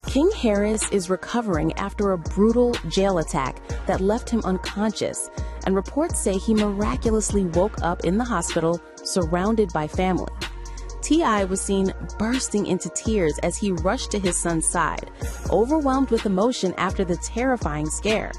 King Harris is recovering after a brutal jail attack that left him unconscious, and reports say he miraculously woke up in the hospital surrounded by family. T.I. was seen bursting into tears as he rushed to his son's side, overwhelmed with emotion after the terrifying scare.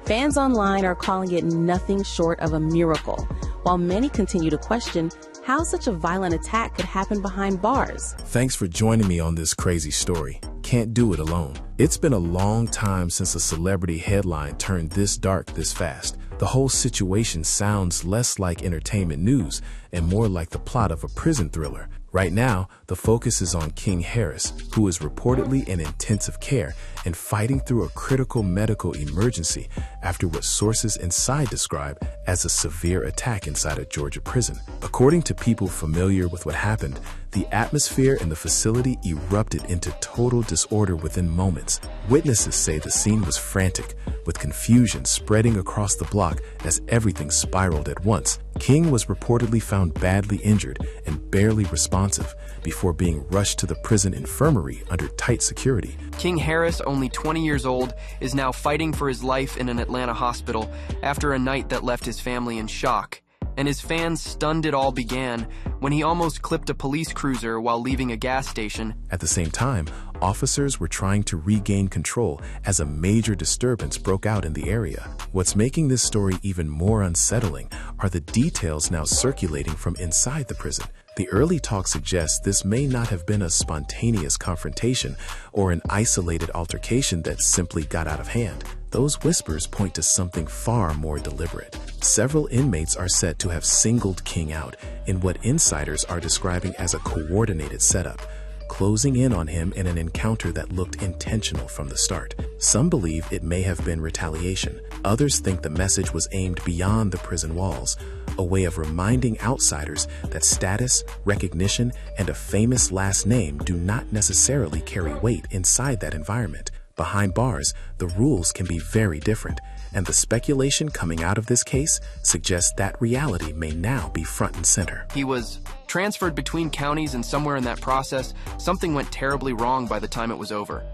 Fans online are calling it nothing short of a miracle, while many continue to question how such a violent attack could happen behind bars. Thanks for joining me on this crazy story. Can't do it alone. It's been a long time since a celebrity headline turned this dark this fast. The whole situation sounds less like entertainment news and more like the plot of a prison thriller. Right now, the focus is on King Harris, who is reportedly in intensive care and fighting through a critical medical emergency after what sources inside describe as a severe attack inside a Georgia prison. According to people familiar with what happened, the atmosphere in the facility erupted into total disorder within moments. Witnesses say the scene was frantic, with confusion spreading across the block as everything spiraled at once. King was reportedly found badly injured and barely responsive before being rushed to the prison infirmary under tight security. King Harris, only 20 years old, is now fighting for his life in an Atlanta hospital after a night that left his family in shock. And his fans stunned it all began when he almost clipped a police cruiser while leaving a gas station. At the same time, officers were trying to regain control as a major disturbance broke out in the area. What's making this story even more unsettling are the details now circulating from inside the prison. The early talk suggests this may not have been a spontaneous confrontation or an isolated altercation that simply got out of hand. Those whispers point to something far more deliberate. Several inmates are said to have singled King out in what insiders are describing as a coordinated setup, closing in on him in an encounter that looked intentional from the start. Some believe it may have been retaliation. Others think the message was aimed beyond the prison walls, a way of reminding outsiders that status, recognition, and a famous last name do not necessarily carry weight inside that environment. Behind bars, the rules can be very different, and the speculation coming out of this case suggests that reality may now be front and center. He was transferred between counties, and somewhere in that process, something went terribly wrong by the time it was over.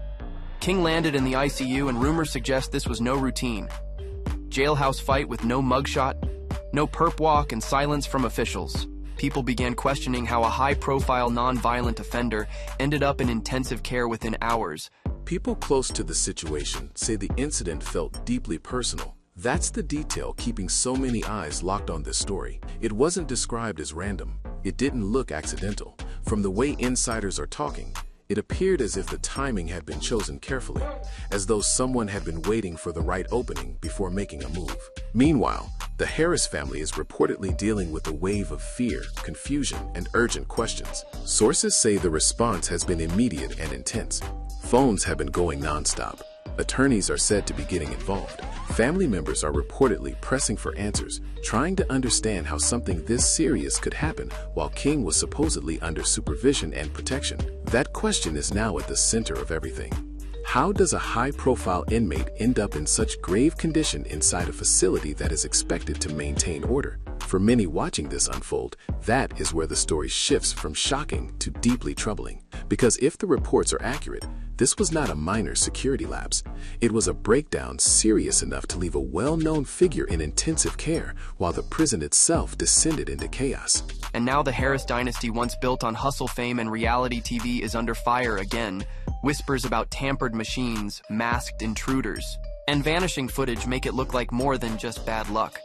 King landed in the ICU, and rumors suggest this was no routine. Jailhouse fight with no mugshot, no perp walk, and silence from officials. People began questioning how a high-profile, non-violent offender ended up in intensive care within hours. People close to the situation say the incident felt deeply personal. That's the detail keeping so many eyes locked on this story. It wasn't described as random. It didn't look accidental. From the way insiders are talking, it appeared as if the timing had been chosen carefully, as though someone had been waiting for the right opening before making a move. Meanwhile, the Harris family is reportedly dealing with a wave of fear, confusion, and urgent questions. Sources say the response has been immediate and intense. Phones have been going nonstop. Attorneys are said to be getting involved. Family members are reportedly pressing for answers, trying to understand how something this serious could happen while King was supposedly under supervision and protection. That question is now at the center of everything. How does a high-profile inmate end up in such grave condition inside a facility that is expected to maintain order? For many watching this unfold, that is where the story shifts from shocking to deeply troubling. Because if the reports are accurate, this was not a minor security lapse. It was a breakdown serious enough to leave a well-known figure in intensive care while the prison itself descended into chaos. And now the Harris dynasty, once built on hustle fame and reality TV, is under fire again. Whispers about tampered machines, masked intruders, and vanishing footage make it look like more than just bad luck.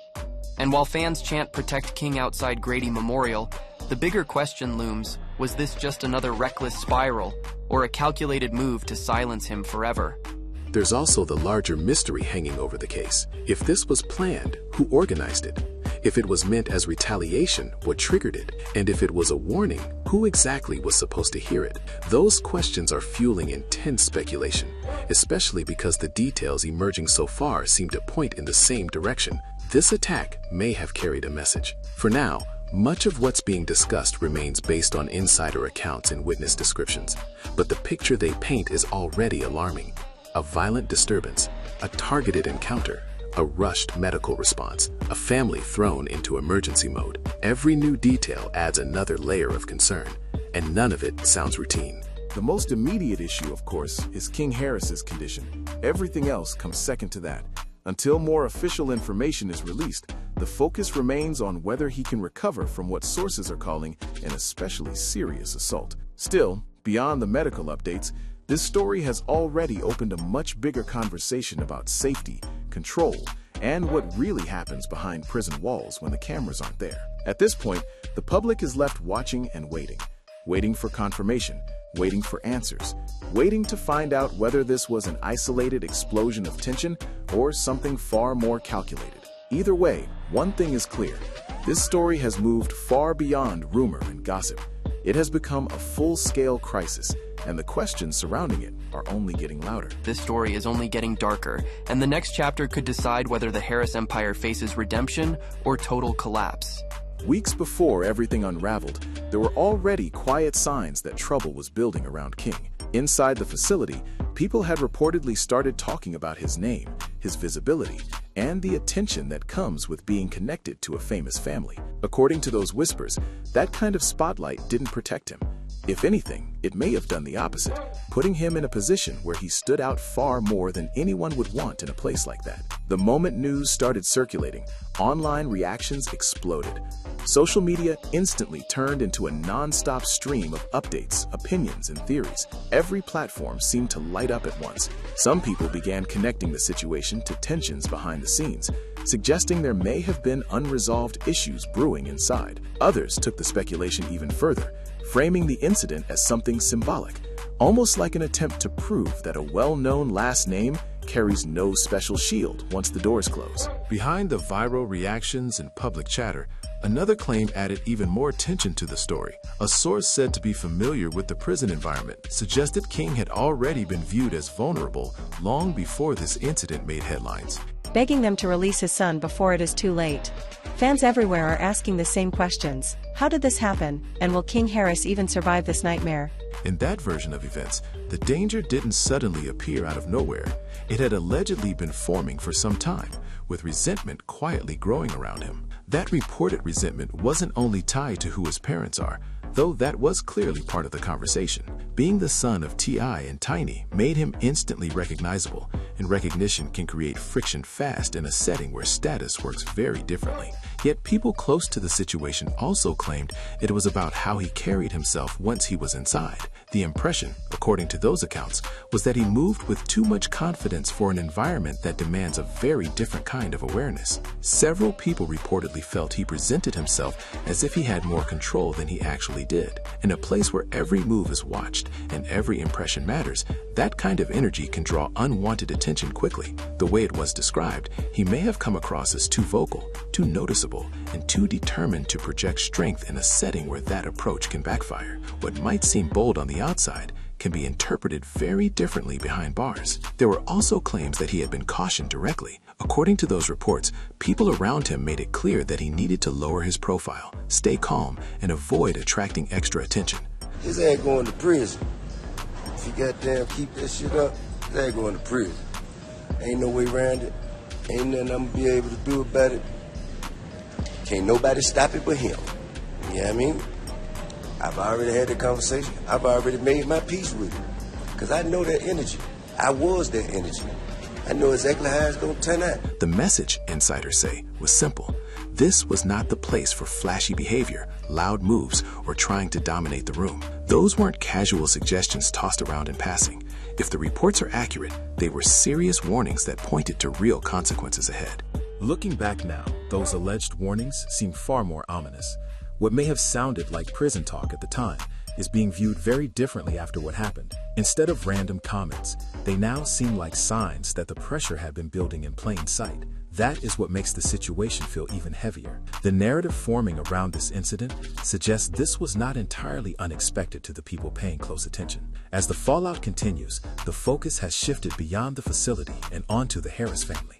And while fans chant "Protect King" outside Grady Memorial, the bigger question looms: was this just another reckless spiral, or a calculated move to silence him forever? There's also the larger mystery hanging over the case. If this was planned, who organized it? If it was meant as retaliation, what triggered it? And if it was a warning, who exactly was supposed to hear it? Those questions are fueling intense speculation, especially because the details emerging so far seem to point in the same direction. This attack may have carried a message. For now, much of what's being discussed remains based on insider accounts and witness descriptions, but the picture they paint is already alarming. A violent disturbance, a targeted encounter, a rushed medical response, a family thrown into emergency mode. Every new detail adds another layer of concern, and none of it sounds routine. The most immediate issue, of course, is King Harris's condition. Everything else comes second to that. Until more official information is released, the focus remains on whether he can recover from what sources are calling an especially serious assault. Still, beyond the medical updates, this story has already opened a much bigger conversation about safety, control, and what really happens behind prison walls when the cameras aren't there. At this point, the public is left watching and waiting for confirmation, waiting for answers, waiting to find out whether this was an isolated explosion of tension or something far more calculated. Either way, one thing is clear. This story has moved far beyond rumor and gossip. It has become a full-scale crisis, and the questions surrounding it are only getting louder. This story is only getting darker, and the next chapter could decide whether the Harris Empire faces redemption or total collapse. Weeks before everything unraveled, there were already quiet signs that trouble was building around King. Inside the facility, people had reportedly started talking about his name, his visibility, and the attention that comes with being connected to a famous family. According to those whispers, that kind of spotlight didn't protect him. If anything, it may have done the opposite, putting him in a position where he stood out far more than anyone would want in a place like that. The moment news started circulating, online reactions exploded. Social media instantly turned into a non-stop stream of updates, opinions, and theories. Every platform seemed to light up at once. Some people began connecting the situation to tensions behind the scenes, suggesting there may have been unresolved issues brewing inside. Others took the speculation even further, framing the incident as something symbolic, almost like an attempt to prove that a well-known last name carries no special shield once the doors close. Behind the viral reactions and public chatter, another claim added even more attention to the story. A source said to be familiar with the prison environment suggested King had already been viewed as vulnerable long before this incident made headlines, begging them to release his son before it is too late. Fans everywhere are asking the same questions. How did this happen, and will King Harris even survive this nightmare? In that version of events, the danger didn't suddenly appear out of nowhere. It had allegedly been forming for some time, with resentment quietly growing around him. That reported resentment wasn't only tied to who his parents are, though that was clearly part of the conversation. Being the son of T.I. and Tiny made him instantly recognizable, and recognition can create friction fast in a setting where status works very differently. Yet people close to the situation also claimed it was about how he carried himself once he was inside. The impression, according to those accounts, was that he moved with too much confidence for an environment that demands a very different kind of awareness. Several people reportedly felt he presented himself as if he had more control than he actually did. In a place where every move is watched and every impression matters, that kind of energy can draw unwanted attention quickly. The way it was described, he may have come across as too vocal, too noticeable, and too determined to project strength in a setting where that approach can backfire. What might seem bold on the outside can be interpreted very differently behind bars. There were also claims that he had been cautioned directly. According to those reports, people around him made it clear that he needed to lower his profile, stay calm, and avoid attracting extra attention. His ass going to prison. If you goddamn keep that shit up, his ass going to prison. Ain't no way around it. Ain't nothing I'm gonna be able to do about it. Can't nobody stop it but him. You know what I mean? I've already had the conversation. I've already made my peace with it. Because I know that energy. I was that energy. I know exactly how it's going to turn out. The message, insiders say, was simple. This was not the place for flashy behavior, loud moves, or trying to dominate the room. Those weren't casual suggestions tossed around in passing. If the reports are accurate, they were serious warnings that pointed to real consequences ahead. Looking back now, those alleged warnings seem far more ominous. What may have sounded like prison talk at the time is being viewed very differently after what happened. Instead of random comments, they now seem like signs that the pressure had been building in plain sight. That is what makes the situation feel even heavier. The narrative forming around this incident suggests this was not entirely unexpected to the people paying close attention. As the fallout continues, the focus has shifted beyond the facility and onto the Harris family.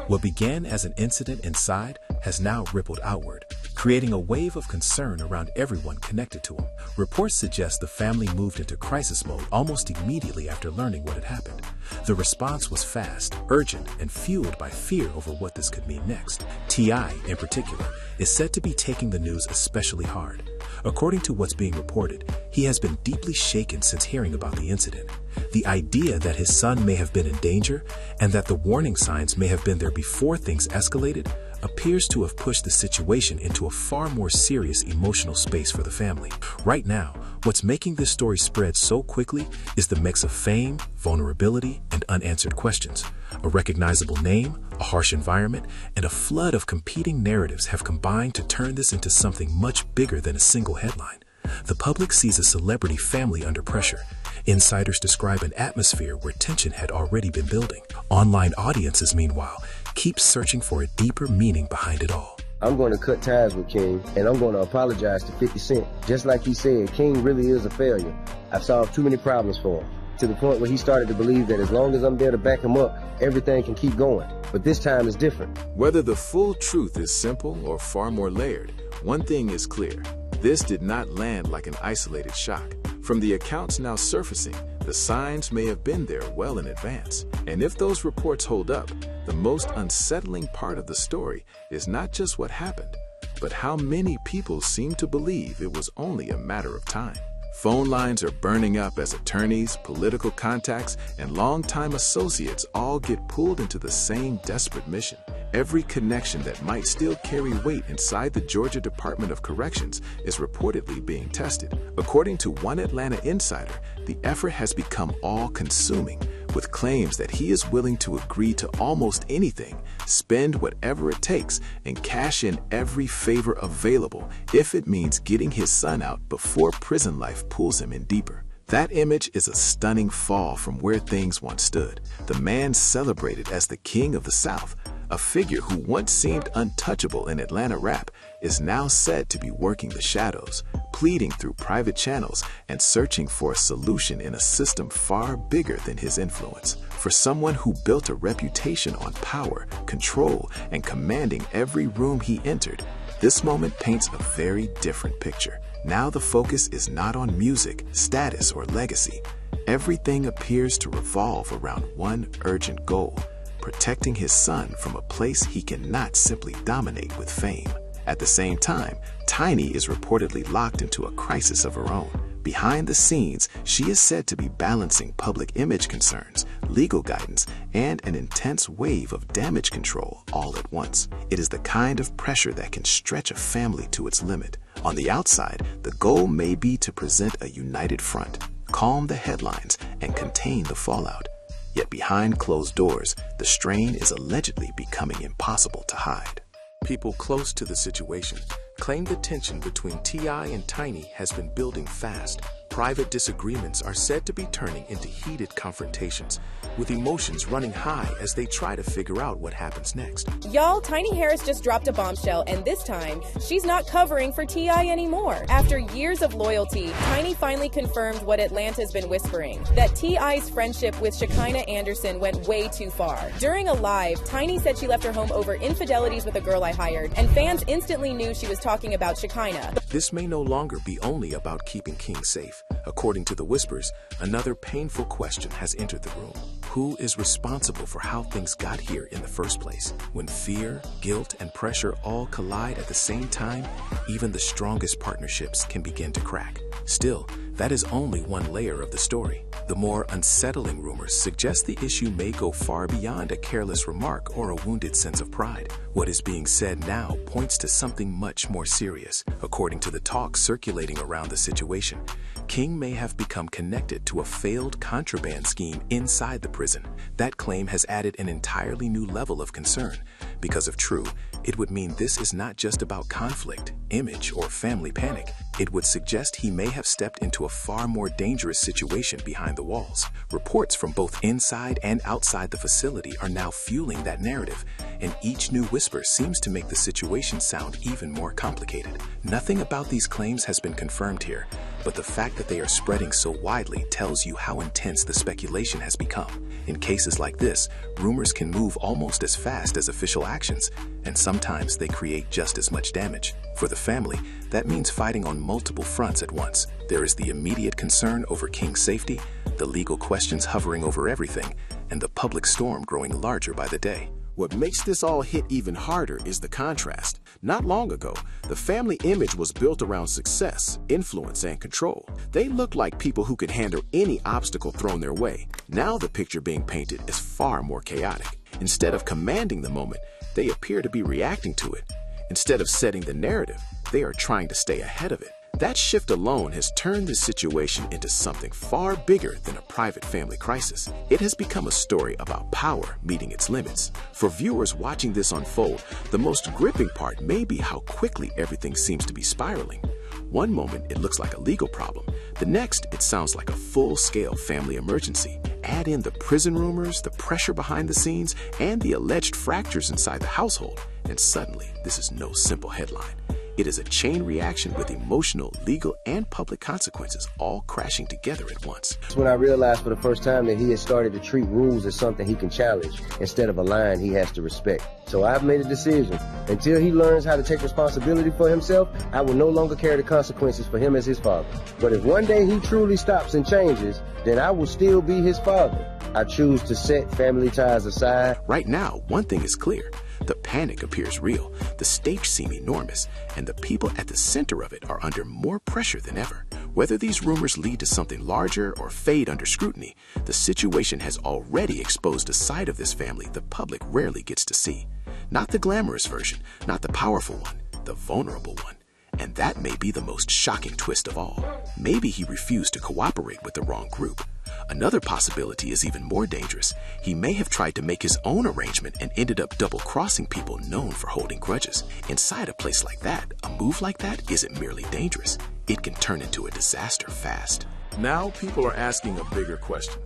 What began as an incident inside has now rippled outward, creating a wave of concern around everyone connected to him. Reports suggest the family moved into crisis mode almost immediately after learning what had happened. The response was fast, urgent, and fueled by fear over what this could mean next. T.I., in particular, is said to be taking the news especially hard. According to what's being reported, he has been deeply shaken since hearing about the incident. The idea that his son may have been in danger and that the warning signs may have been there before things escalated appears to have pushed the situation into a far more serious emotional space for the family. Right now, what's making this story spread so quickly is the mix of fame, vulnerability, and unanswered questions. A recognizable name, a harsh environment, and a flood of competing narratives have combined to turn this into something much bigger than a single headline. The public sees a celebrity family under pressure. Insiders describe an atmosphere where tension had already been building. Online audiences, meanwhile, keep searching for a deeper meaning behind it all. I'm going to cut ties with King, and I'm going to apologize to 50 Cent. Just like he said, King really is a failure. I've solved too many problems for him, to the point where he started to believe that as long as I'm there to back him up, everything can keep going. But this time is different. Whether the full truth is simple or far more layered, one thing is clear. This did not land like an isolated shock. From the accounts now surfacing, the signs may have been there well in advance. And if those reports hold up, the most unsettling part of the story is not just what happened, but how many people seem to believe it was only a matter of time. Phone lines are burning up as attorneys, political contacts, and longtime associates all get pulled into the same desperate mission. Every connection that might still carry weight inside the Georgia Department of Corrections is reportedly being tested. According to one Atlanta insider, the effort has become all-consuming, with claims that he is willing to agree to almost anything, spend whatever it takes, and cash in every favor available if it means getting his son out before prison life pulls him in deeper. That image is a stunning fall from where things once stood. The man celebrated as the king of the South, a figure who once seemed untouchable in Atlanta rap, is now said to be working the shadows, pleading through private channels and searching for a solution in a system far bigger than his influence. For someone who built a reputation on power, control, and commanding every room he entered, this moment paints a very different picture. Now the focus is not on music, status, or legacy. Everything appears to revolve around one urgent goal: protecting his son from a place he cannot simply dominate with fame. At the same time, Tiny is reportedly locked into a crisis of her own. Behind the scenes, she is said to be balancing public image concerns, legal guidance, and an intense wave of damage control all at once. It is the kind of pressure that can stretch a family to its limit. On the outside, the goal may be to present a united front, calm the headlines, and contain the fallout. Yet behind closed doors, the strain is allegedly becoming impossible to hide. People close to the situation claim the tension between T.I. and Tiny has been building fast. Private disagreements are said to be turning into heated confrontations, with emotions running high as they try to figure out what happens next. Y'all, Tiny Harris just dropped a bombshell, and this time, she's not covering for T.I. anymore. After years of loyalty, Tiny finally confirmed what Atlanta's been whispering, that T.I.'s friendship with Shekinah Anderson went way too far. During a live, Tiny said she left her home over infidelities with a girl I hired, and fans instantly knew she was talking about Shekinah. This may no longer be only about keeping King safe. According to the whispers, another painful question has entered the room. Who is responsible for how things got here in the first place? When fear, guilt, and pressure all collide at the same time, even the strongest partnerships can begin to crack. Still, that is only one layer of the story. The more unsettling rumors suggest the issue may go far beyond a careless remark or a wounded sense of pride. What is being said now points to something much more serious. According to the talk circulating around the situation, King may have become connected to a failed contraband scheme inside the prison. That claim has added an entirely new level of concern. Because if true, it would mean this is not just about conflict, image, or family panic. It would suggest he may have stepped into a far more dangerous situation behind the walls. Reports from both inside and outside the facility are now fueling that narrative, and each new whisper seems to make the situation sound even more complicated. Nothing about these claims has been confirmed here, but the fact that they are spreading so widely tells you how intense the speculation has become. In cases like this, rumors can move almost as fast as official actions, and sometimes they create just as much damage. For the family, that means fighting on multiple fronts at once. There is the immediate concern over King's safety, the legal questions hovering over everything, and the public storm growing larger by the day. What makes this all hit even harder is the contrast. Not long ago, the family image was built around success, influence, and control. They looked like people who could handle any obstacle thrown their way. Now the picture being painted is far more chaotic. Instead of commanding the moment, they appear to be reacting to it. Instead of setting the narrative, they are trying to stay ahead of it. That shift alone has turned this situation into something far bigger than a private family crisis. It has become a story about power meeting its limits. For viewers watching this unfold, the most gripping part may be how quickly everything seems to be spiraling. One moment it looks like a legal problem. The next, it sounds like a full-scale family emergency. Add in the prison rumors, the pressure behind the scenes, and the alleged fractures inside the household, and suddenly this is no simple headline. It is a chain reaction with emotional, legal, and public consequences all crashing together at once. That's when I realized for the first time that he had started to treat rules as something he can challenge instead of a line he has to respect. So I've made a decision. Until he learns how to take responsibility for himself, I will no longer carry the consequences for him as his father. But if one day he truly stops and changes, then I will still be his father. I choose to set family ties aside. Right now, one thing is clear. The panic appears real, the stakes seem enormous, and the people at the center of it are under more pressure than ever. Whether these rumors lead to something larger or fade under scrutiny, the situation has already exposed a side of this family the public rarely gets to see. Not the glamorous version, not the powerful one, the vulnerable one. And that may be the most shocking twist of all. Maybe he refused to cooperate with the wrong group. Another possibility is even more dangerous. He may have tried to make his own arrangement and ended up double-crossing people known for holding grudges. Inside a place like that, a move like that isn't merely dangerous. It can turn into a disaster fast. Now people are asking a bigger question.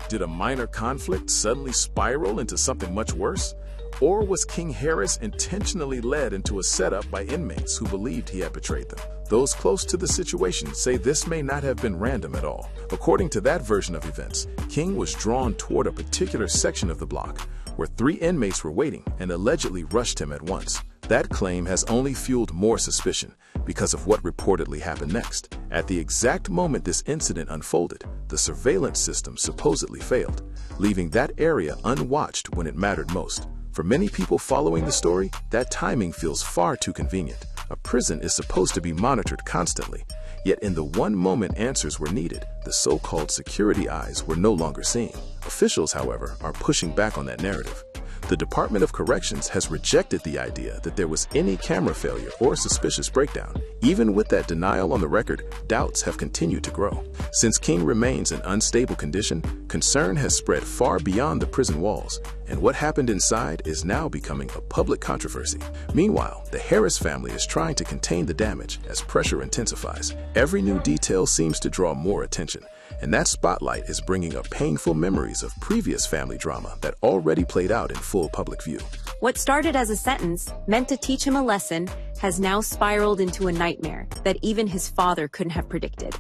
Did a minor conflict suddenly spiral into something much worse? Or was King Harris intentionally led into a setup by inmates who believed he had betrayed them? Those close to the situation say this may not have been random at all. According to that version of events, King was drawn toward a particular section of the block where 3 inmates were waiting and allegedly rushed him at once. That claim has only fueled more suspicion because of what reportedly happened next. At the exact moment this incident unfolded, the surveillance system supposedly failed, leaving that area unwatched when it mattered most. For many people following the story, that timing feels far too convenient. A prison is supposed to be monitored constantly, yet in the one moment answers were needed, the so-called security eyes were no longer seeing. Officials, however, are pushing back on that narrative. The Department of Corrections has rejected the idea that there was any camera failure or suspicious breakdown. Even with that denial on the record, doubts have continued to grow. Since King remains in unstable condition, concern has spread far beyond the prison walls, and what happened inside is now becoming a public controversy. Meanwhile, the Harris family is trying to contain the damage as pressure intensifies. Every new detail seems to draw more attention, and that spotlight is bringing up painful memories of previous family drama that already played out in full public view. What started as a sentence meant to teach him a lesson has now spiraled into a nightmare that even his father couldn't have predicted.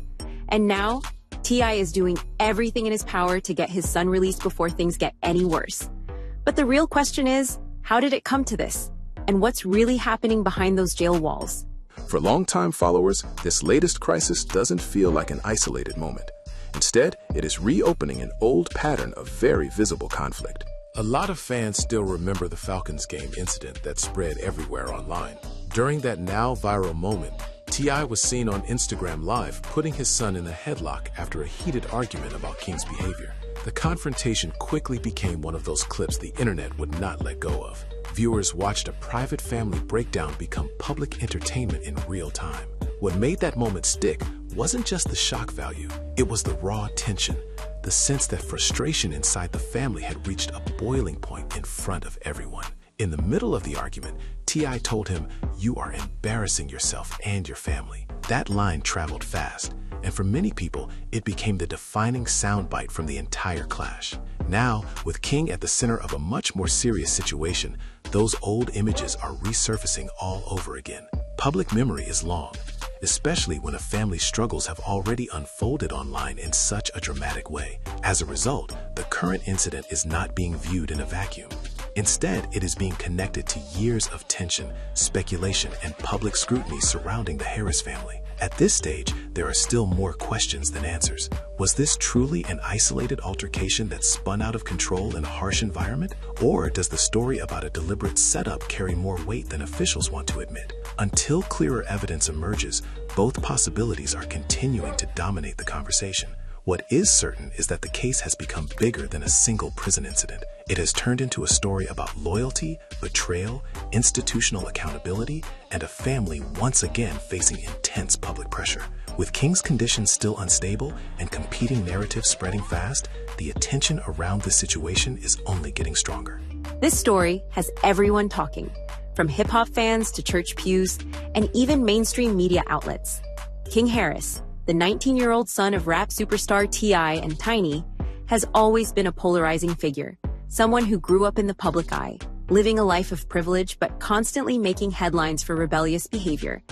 And now, T.I. is doing everything in his power to get his son released before things get any worse. But the real question is, how did it come to this? And what's really happening behind those jail walls? For longtime followers, this latest crisis doesn't feel like an isolated moment. Instead, it is reopening an old pattern of very visible conflict. A lot of fans still remember the Falcons game incident that spread everywhere online. During that now viral moment, T.I. was seen on Instagram Live putting his son in a headlock after a heated argument about King's behavior. The confrontation quickly became one of those clips the internet would not let go of. Viewers watched a private family breakdown become public entertainment in real time. What made that moment stick wasn't just the shock value, it was the raw tension, the sense that frustration inside the family had reached a boiling point in front of everyone. In the middle of the argument, T.I. told him, "You are embarrassing yourself and your family." That line traveled fast, and for many people, it became the defining soundbite from the entire clash. Now, with King at the center of a much more serious situation, those old images are resurfacing all over again. Public memory is long, especially when a family's struggles have already unfolded online in such a dramatic way. As a result, the current incident is not being viewed in a vacuum. Instead, it is being connected to years of tension, speculation, and public scrutiny surrounding the Harris family. At this stage, there are still more questions than answers. Was this truly an isolated altercation that spun out of control in a harsh environment? Or does the story about a deliberate setup carry more weight than officials want to admit? Until clearer evidence emerges, both possibilities are continuing to dominate the conversation. What is certain is that the case has become bigger than a single prison incident. It has turned into a story about loyalty, betrayal, institutional accountability, and a family once again facing intense public pressure. With King's condition still unstable and competing narratives spreading fast, the attention around this situation is only getting stronger. This story has everyone talking, from hip-hop fans to church pews, and even mainstream media outlets. King Harris, the 19-year-old son of rap superstar T.I. and Tiny, has always been a polarizing figure, someone who grew up in the public eye, living a life of privilege but constantly making headlines for rebellious behavior.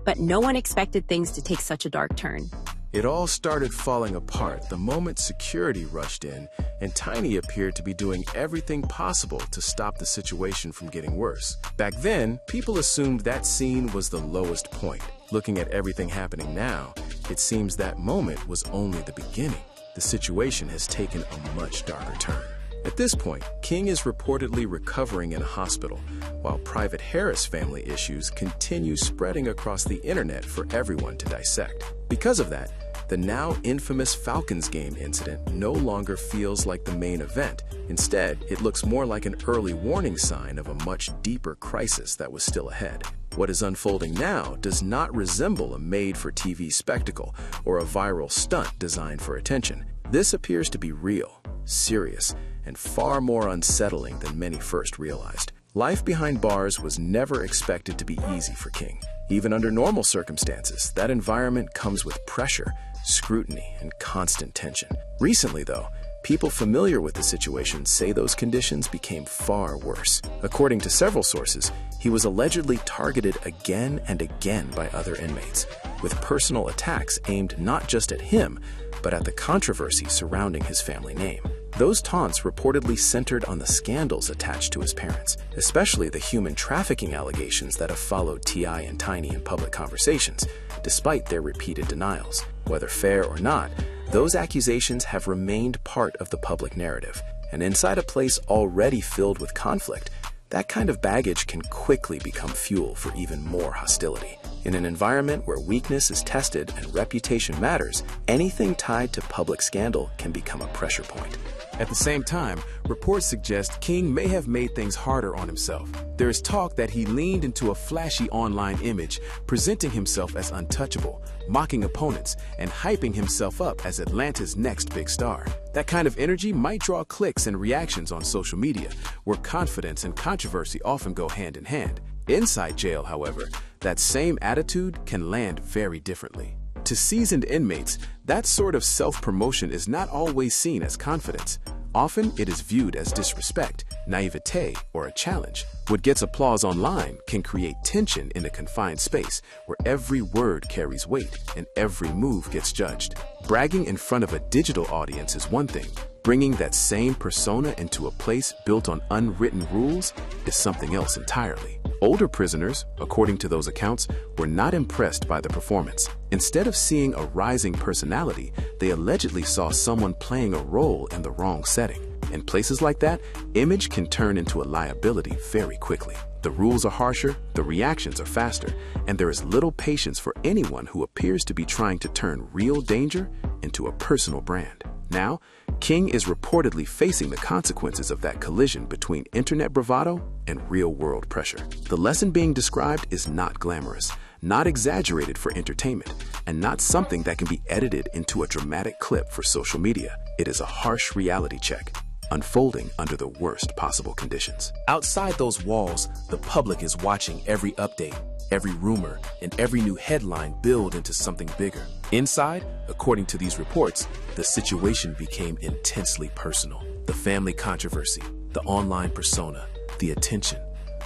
But no one expected things to take such a dark turn. It all started falling apart the moment security rushed in, and Tiny appeared to be doing everything possible to stop the situation from getting worse. Back then, people assumed that scene was the lowest point. Looking at everything happening now, it seems that moment was only the beginning. The situation has taken a much darker turn. At this point, King is reportedly recovering in a hospital, while Private Harris family issues continue spreading across the internet for everyone to dissect. Because of that, the now infamous Falcons game incident no longer feels like the main event. Instead, it looks more like an early warning sign of a much deeper crisis that was still ahead. What is unfolding now does not resemble a made-for-TV spectacle or a viral stunt designed for attention. This appears to be real, serious, and far more unsettling than many first realized. Life behind bars was never expected to be easy for King. Even under normal circumstances, that environment comes with pressure, scrutiny, and constant tension. Recently, though, people familiar with the situation say those conditions became far worse. According to several sources, he was allegedly targeted again and again by other inmates, with personal attacks aimed not just at him, but at the controversy surrounding his family name. Those taunts reportedly centered on the scandals attached to his parents, especially the human trafficking allegations that have followed T.I. and Tiny in public conversations, despite their repeated denials. Whether fair or not, those accusations have remained part of the public narrative, and inside a place already filled with conflict, that kind of baggage can quickly become fuel for even more hostility. In an environment where weakness is tested and reputation matters, anything tied to public scandal can become a pressure point. At the same time, reports suggest King may have made things harder on himself. There is talk that he leaned into a flashy online image, presenting himself as untouchable, mocking opponents, and hyping himself up as Atlanta's next big star. That kind of energy might draw clicks and reactions on social media, where confidence and controversy often go hand in hand. Inside jail, however, that same attitude can land very differently. To seasoned inmates, that sort of self-promotion is not always seen as confidence. Often, it is viewed as disrespect, naivete, or a challenge. What gets applause online can create tension in a confined space where every word carries weight and every move gets judged. Bragging in front of a digital audience is one thing. Bringing that same persona into a place built on unwritten rules is something else entirely. Older prisoners, according to those accounts, were not impressed by the performance. Instead of seeing a rising personality, they allegedly saw someone playing a role in the wrong setting. In places like that, image can turn into a liability very quickly. The rules are harsher, the reactions are faster, and there is little patience for anyone who appears to be trying to turn real danger into a personal brand. Now, King is reportedly facing the consequences of that collision between internet bravado and real-world pressure. The lesson being described is not glamorous, not exaggerated for entertainment, and not something that can be edited into a dramatic clip for social media. It is a harsh reality check, unfolding under the worst possible conditions. Outside those walls, the public is watching every update, every rumor, and every new headline build into something bigger. Inside, according to these reports, the situation became intensely personal. The family controversy, the online persona, the attention,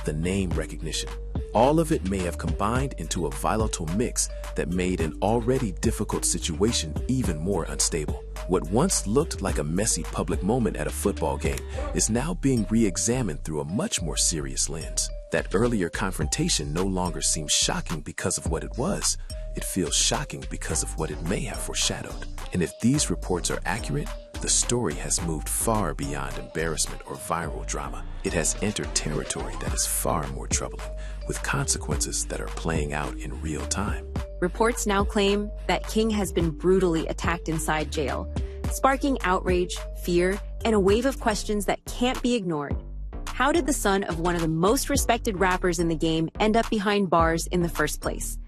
the name recognition, all of it may have combined into a volatile mix that made an already difficult situation even more unstable. What once looked like a messy public moment at a football game is now being re-examined through a much more serious lens. That earlier confrontation no longer seems shocking because of what it was. it feels shocking because of what it may have foreshadowed. And if these reports are accurate, the story has moved far beyond embarrassment or viral drama. It has entered territory that is far more troubling, with consequences that are playing out in real time. Reports now claim that King has been brutally attacked inside jail, sparking outrage, fear, and a wave of questions that can't be ignored. How did the son of one of the most respected rappers in the game end up behind bars in the first place?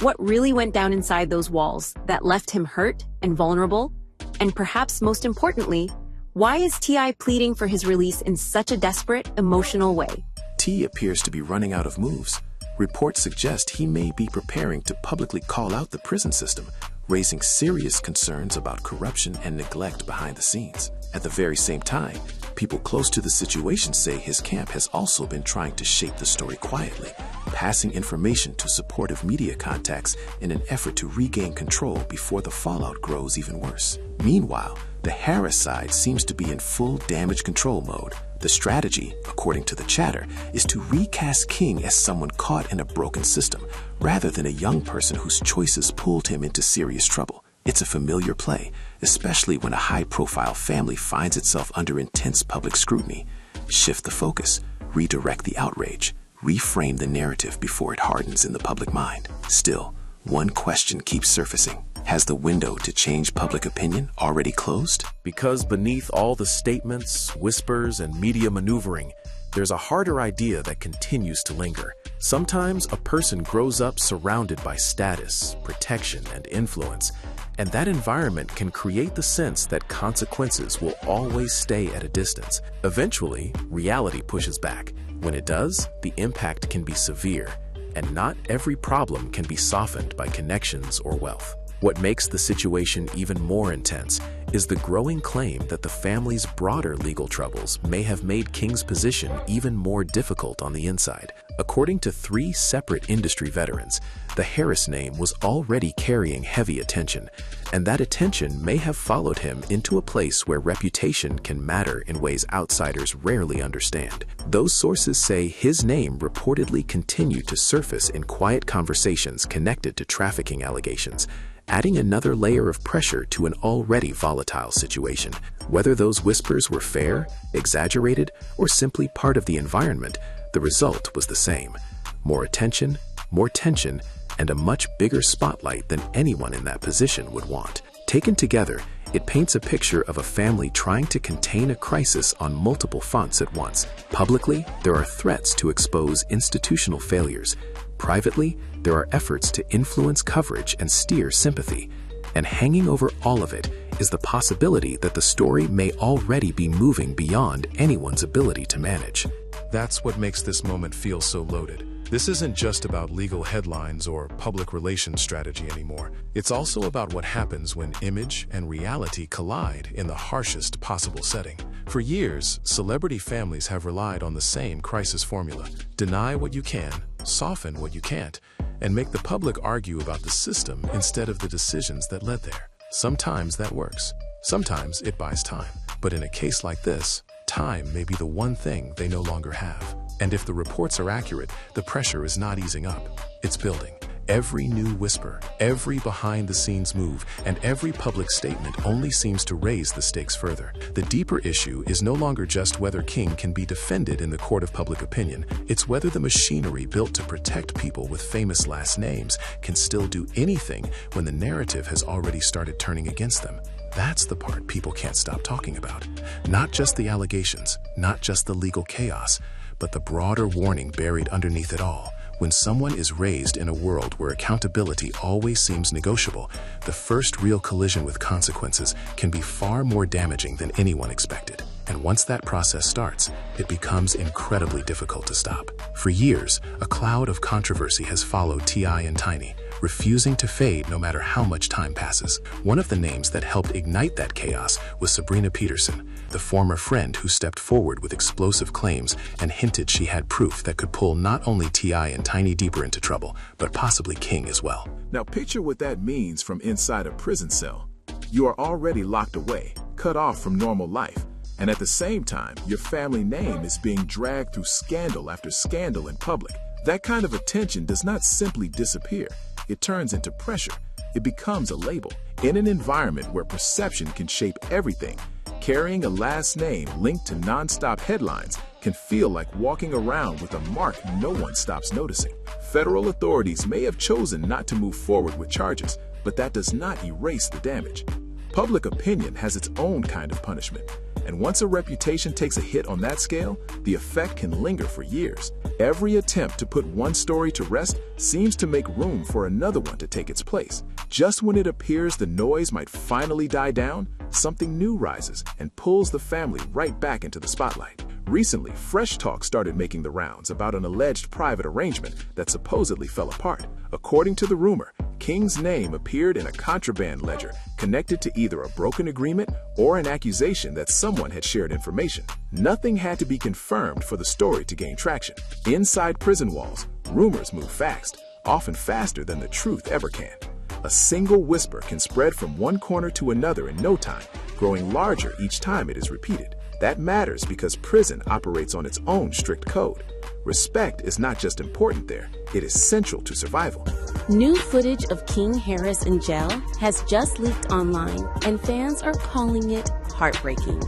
What really went down inside those walls that left him hurt and vulnerable? And perhaps most importantly, why is T.I. pleading for his release in such a desperate, emotional way? T appears to be running out of moves. Reports suggest he may be preparing to publicly call out the prison system, raising serious concerns about corruption and neglect behind the scenes. At the very same time, people close to the situation say his camp has also been trying to shape the story quietly, passing information to supportive media contacts in an effort to regain control before the fallout grows even worse. Meanwhile, the Harris side seems to be in full damage control mode. The strategy, according to the chatter, is to recast King as someone caught in a broken system, rather than a young person whose choices pulled him into serious trouble. It's a familiar play, especially when a high-profile family finds itself under intense public scrutiny. Shift the focus, redirect the outrage, reframe the narrative before it hardens in the public mind. Still, one question keeps surfacing. Has the window to change public opinion already closed? Because beneath all the statements, whispers, and media maneuvering, there's a harder idea that continues to linger. Sometimes a person grows up surrounded by status, protection, and influence, and that environment can create the sense that consequences will always stay at a distance. Eventually, reality pushes back. When it does, the impact can be severe, and not every problem can be softened by connections or wealth. What makes the situation even more intense is the growing claim that the family's broader legal troubles may have made King's position even more difficult on the inside. According to 3 separate industry veterans, the Harris name was already carrying heavy attention, and that attention may have followed him into a place where reputation can matter in ways outsiders rarely understand. Those sources say his name reportedly continued to surface in quiet conversations connected to trafficking allegations, adding another layer of pressure to an already volatile situation. Whether those whispers were fair, exaggerated, or simply part of the environment, the result was the same. More attention, more tension, and a much bigger spotlight than anyone in that position would want. Taken together, it paints a picture of a family trying to contain a crisis on multiple fronts at once. Publicly, there are threats to expose institutional failures. Privately, there are efforts to influence coverage and steer sympathy. And hanging over all of it is the possibility that the story may already be moving beyond anyone's ability to manage. That's what makes this moment feel so loaded. This isn't just about legal headlines or public relations strategy anymore. It's also about what happens when image and reality collide in the harshest possible setting. For years, celebrity families have relied on the same crisis formula: deny what you can, soften what you can't, and make the public argue about the system instead of the decisions that led there. Sometimes that works. Sometimes it buys time. But in a case like this, time may be the one thing they no longer have. And if the reports are accurate, the pressure is not easing up. It's building. Every new whisper, every behind-the-scenes move, and every public statement only seems to raise the stakes further. The deeper issue is no longer just whether King can be defended in the court of public opinion. It's whether the machinery built to protect people with famous last names can still do anything when the narrative has already started turning against them. That's the part people can't stop talking about. Not just the allegations, not just the legal chaos, but the broader warning buried underneath it all. When someone is raised in a world where accountability always seems negotiable, the first real collision with consequences can be far more damaging than anyone expected. And once that process starts, it becomes incredibly difficult to stop. For years, a cloud of controversy has followed T.I. and Tiny, refusing to fade no matter how much time passes. One of the names that helped ignite that chaos was Sabrina Peterson, the former friend who stepped forward with explosive claims and hinted she had proof that could pull not only T.I. and Tiny deeper into trouble, but possibly King as well. Now picture what that means from inside a prison cell. You are already locked away, cut off from normal life, and at the same time, your family name is being dragged through scandal after scandal in public. That kind of attention does not simply disappear. it turns into pressure. It becomes a label. In an environment where perception can shape everything, carrying a last name linked to non-stop headlines can feel like walking around with a mark no one stops noticing. Federal authorities may have chosen not to move forward with charges, but that does not erase the damage. Public opinion has its own kind of punishment, and once a reputation takes a hit on that scale, the effect can linger for years. Every attempt to put one story to rest seems to make room for another one to take its place. Just when it appears the noise might finally die down, something new rises and pulls the family right back into the spotlight. Recently, fresh talk started making the rounds about an alleged private arrangement that supposedly fell apart. According to the rumor, King's name appeared in a contraband ledger connected to either a broken agreement or an accusation that someone had shared information. Nothing had to be confirmed for the story to gain traction. Inside prison walls, rumors move fast, often faster than the truth ever can. A single whisper can spread from one corner to another in no time, growing larger each time it is repeated. That matters because prison operates on its own strict code. Respect is not just important there, it is central to survival. New footage of King Harris in jail has just leaked online, and fans are calling it heartbreaking.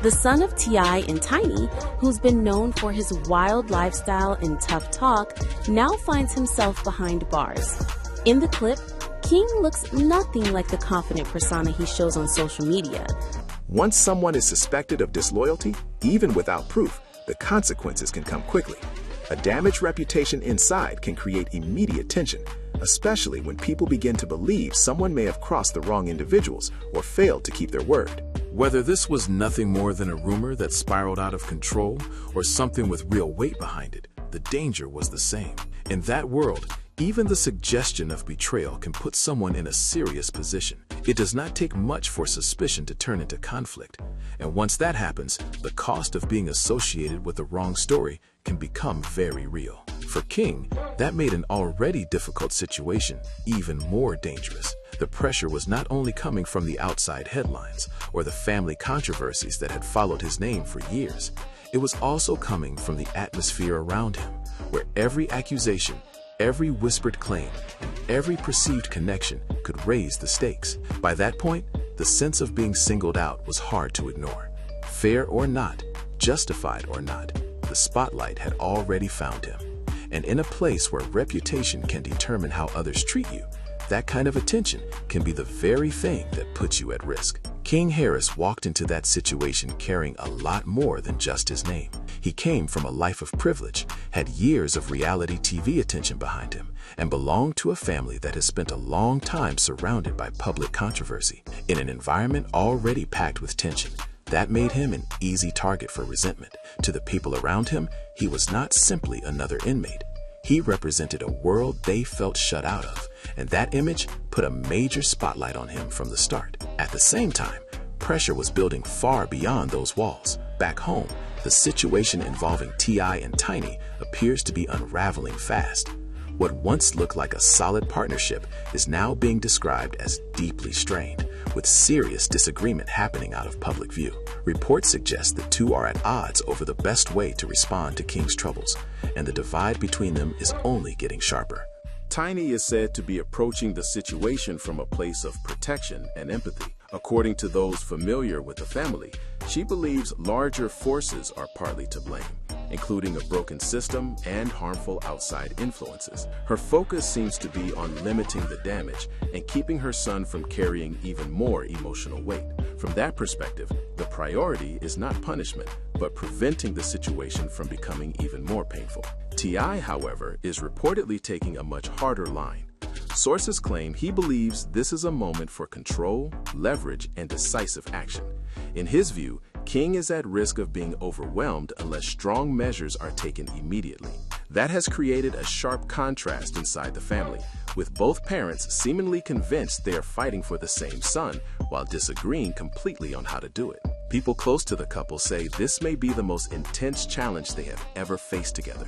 The son of T.I. and Tiny, who's been known for his wild lifestyle and tough talk, now finds himself behind bars. In the clip, King looks nothing like the confident persona he shows on social media. Once someone is suspected of disloyalty, even without proof, the consequences can come quickly. A damaged reputation inside can create immediate tension, especially when people begin to believe someone may have crossed the wrong individuals or failed to keep their word. Whether this was nothing more than a rumor that spiraled out of control or something with real weight behind it, the danger was the same. In that world, even the suggestion of betrayal can put someone in a serious position. It does not take much for suspicion to turn into conflict. And once that happens, the cost of being associated with the wrong story can become very real. For King, that made an already difficult situation even more dangerous. The pressure was not only coming from the outside headlines or the family controversies that had followed his name for years. It was also coming from the atmosphere around him, where every accusation, every whispered claim, and every perceived connection could raise the stakes. By that point, the sense of being singled out was hard to ignore. Fair or not, justified or not, the spotlight had already found him. And in a place where reputation can determine how others treat you, that kind of attention can be the very thing that puts you at risk. King Harris walked into that situation carrying a lot more than just his name. He came from a life of privilege, had years of reality TV attention behind him, and belonged to a family that has spent a long time surrounded by public controversy. In an environment already packed with tension, that made him an easy target for resentment. To the people around him, he was not simply another inmate. He represented a world they felt shut out of, and that image put a major spotlight on him from the start. At the same time, pressure was building far beyond those walls. Back home, the situation involving T.I. and Tiny appears to be unraveling fast. What once looked like a solid partnership is now being described as deeply strained, with serious disagreement happening out of public view. Reports suggest the two are at odds over the best way to respond to King's troubles, and the divide between them is only getting sharper. Tiny is said to be approaching the situation from a place of protection and empathy. According to those familiar with the family, she believes larger forces are partly to blame, including a broken system and harmful outside influences. Her focus seems to be on limiting the damage and keeping her son from carrying even more emotional weight. From that perspective, the priority is not punishment, but preventing the situation from becoming even more painful. T.I., however, is reportedly taking a much harder line. Sources claim he believes this is a moment for control, leverage, and decisive action. In his view, King is at risk of being overwhelmed unless strong measures are taken immediately. That has created a sharp contrast inside the family, with both parents seemingly convinced they are fighting for the same son while disagreeing completely on how to do it. People close to the couple say this may be the most intense challenge they have ever faced together.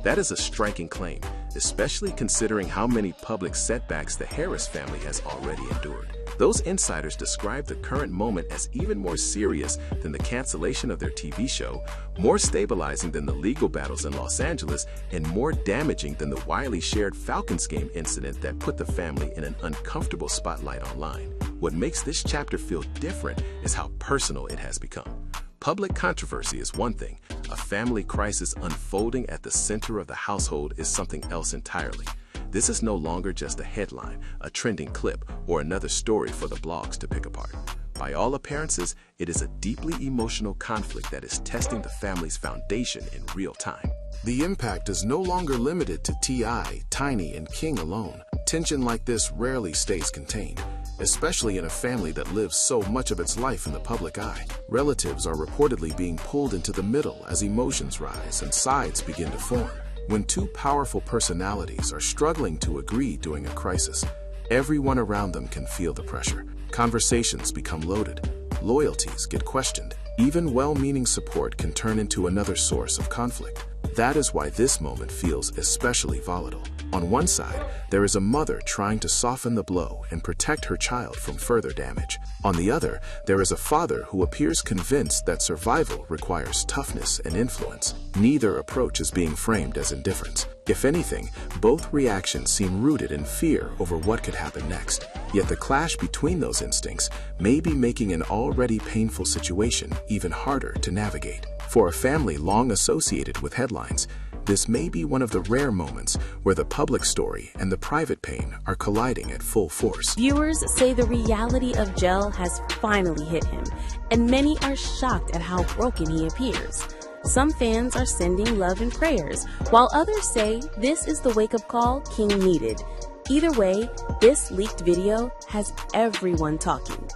That is a striking claim, especially considering how many public setbacks the Harris family has already endured. Those insiders described the current moment as even more serious than the cancellation of their TV show, more stabilizing than the legal battles in Los Angeles, and more damaging than the widely shared Falcons game incident that put the family in an uncomfortable spotlight online. What makes this chapter feel different is how personal it has become. Public controversy is one thing. A family crisis unfolding at the center of the household is something else entirely. This is no longer just a headline, a trending clip, or another story for the blogs to pick apart. By all appearances, it is a deeply emotional conflict that is testing the family's foundation in real time. The impact is no longer limited to T.I., Tiny, and King alone. Tension like this rarely stays contained, especially in a family that lives so much of its life in the public eye. Relatives are reportedly being pulled into the middle as emotions rise and sides begin to form. When two powerful personalities are struggling to agree during a crisis, everyone around them can feel the pressure. Conversations become loaded, loyalties get questioned. Even well-meaning support can turn into another source of conflict. That is why this moment feels especially volatile. On one side, there is a mother trying to soften the blow and protect her child from further damage. On the other, there is a father who appears convinced that survival requires toughness and influence. Neither approach is being framed as indifference. If anything, both reactions seem rooted in fear over what could happen next. Yet the clash between those instincts may be making an already painful situation even harder to navigate. For a family long associated with headlines, this may be one of the rare moments where the public story and the private pain are colliding at full force. Viewers say the reality of Gel has finally hit him, and many are shocked at how broken he appears. Some fans are sending love and prayers, while others say this is the wake-up call King needed. Either way, this leaked video has everyone talking.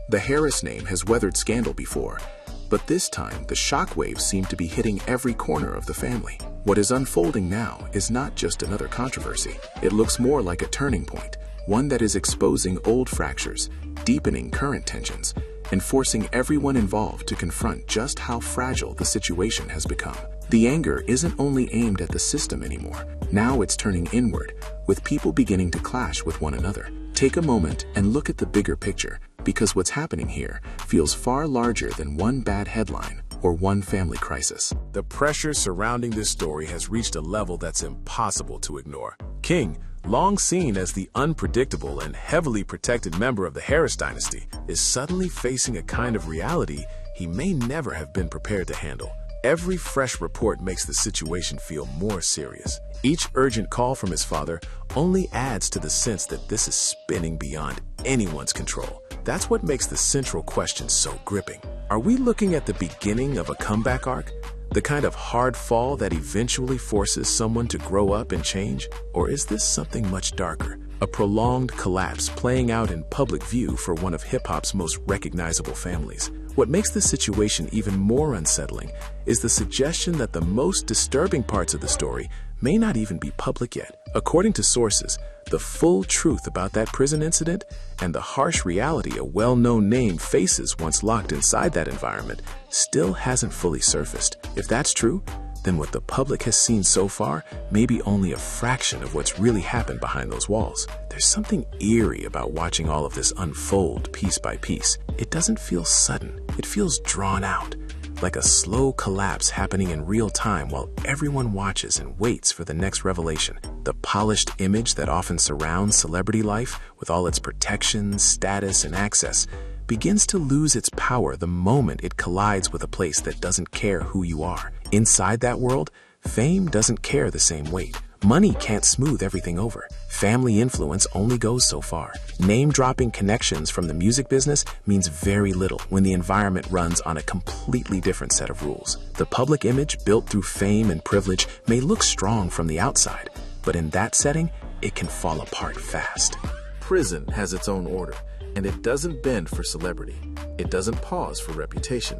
The Harris name has weathered scandal before, but this time the shockwaves seem to be hitting every corner of the family. What is unfolding now is not just another controversy. It looks more like a turning point, one that is exposing old fractures, deepening current tensions, and forcing everyone involved to confront just how fragile the situation has become. The anger isn't only aimed at the system anymore. Now it's turning inward, with people beginning to clash with one another. Take a moment and look at the bigger picture, because what's happening here feels far larger than one bad headline or one family crisis. The pressure surrounding this story has reached a level that's impossible to ignore. King, long seen as the unpredictable and heavily protected member of the Harris dynasty, is suddenly facing a kind of reality he may never have been prepared to handle. Every fresh report makes the situation feel more serious. Each urgent call from his father only adds to the sense that this is spinning beyond anyone's control. That's what makes the central question so gripping. Are we looking at the beginning of a comeback arc? The kind of hard fall that eventually forces someone to grow up and change? Or is this something much darker? A prolonged collapse playing out in public view for one of hip-hop's most recognizable families. What makes the situation even more unsettling is the suggestion that the most disturbing parts of the story may not even be public yet. According to sources, the full truth about that prison incident and the harsh reality a well-known name faces once locked inside that environment still hasn't fully surfaced. If that's true, then what the public has seen so far may be only a fraction of what's really happened behind those walls. There's something eerie about watching all of this unfold piece by piece. It doesn't feel sudden. It feels drawn out, like a slow collapse happening in real time while everyone watches and waits for the next revelation. The polished image that often surrounds celebrity life, with all its protections, status, and access, begins to lose its power the moment it collides with a place that doesn't care who you are. Inside that world, fame doesn't carry the same weight. Money can't smooth everything over. Family influence only goes so far. Name-dropping connections from the music business means very little when the environment runs on a completely different set of rules. The public image built through fame and privilege may look strong from the outside, but in that setting, it can fall apart fast. Prison has its own order, and it doesn't bend for celebrity. It doesn't pause for reputation.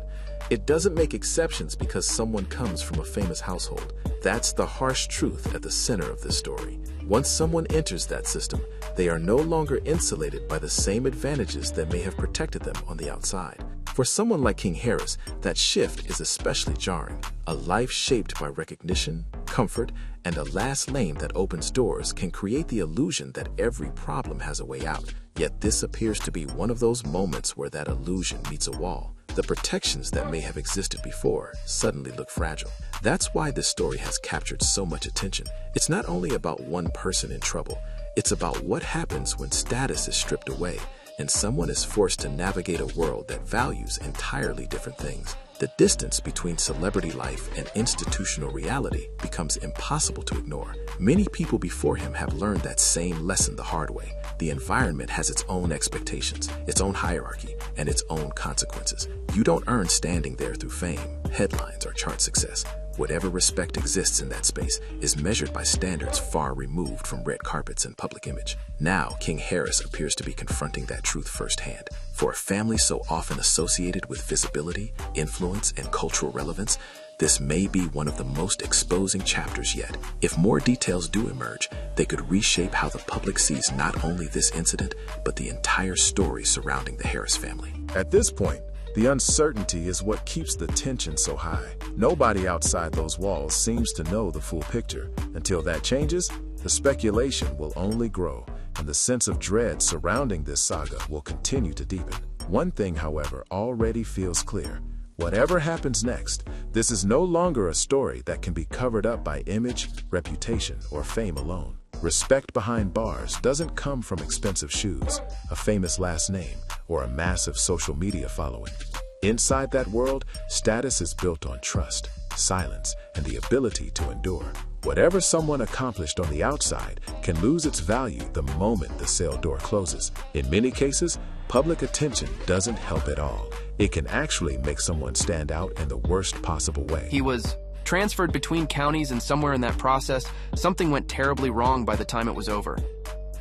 It doesn't make exceptions because someone comes from a famous household. That's the harsh truth at the center of this story. Once someone enters that system, they are no longer insulated by the same advantages that may have protected them on the outside. For someone like King Harris, that shift is especially jarring. A life shaped by recognition, comfort, and a last lane that opens doors can create the illusion that every problem has a way out. Yet this appears to be one of those moments where that illusion meets a wall. The protections that may have existed before suddenly look fragile. That's why this story has captured so much attention. It's not only about one person in trouble, it's about what happens when status is stripped away and someone is forced to navigate a world that values entirely different things. The distance between celebrity life and institutional reality becomes impossible to ignore. Many people before him have learned that same lesson the hard way. The environment has its own expectations, its own hierarchy, and its own consequences. You don't earn standing there through fame, headlines, or chart success. Whatever respect exists in that space is measured by standards far removed from red carpets and public image. Now, King Harris appears to be confronting that truth firsthand. For a family so often associated with visibility, influence, and cultural relevance, this may be one of the most exposing chapters yet. If more details do emerge, they could reshape how the public sees not only this incident, but the entire story surrounding the Harris family. At this point, the uncertainty is what keeps the tension so high. Nobody outside those walls seems to know the full picture. Until that changes, the speculation will only grow, and the sense of dread surrounding this saga will continue to deepen. One thing, however, already feels clear. Whatever happens next, this is no longer a story that can be covered up by image, reputation, or fame alone. Respect behind bars doesn't come from expensive shoes, a famous last name, or a massive social media following. Inside that world, status is built on trust, silence, and the ability to endure. Whatever someone accomplished on the outside can lose its value the moment the cell door closes. In many cases, public attention doesn't help at all. It can actually make someone stand out in the worst possible way. He was transferred between counties, and somewhere in that process, something went terribly wrong by the time it was over.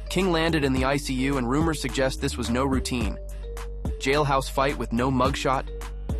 King landed in the ICU, and rumors suggest this was no routine jailhouse fight with no mugshot,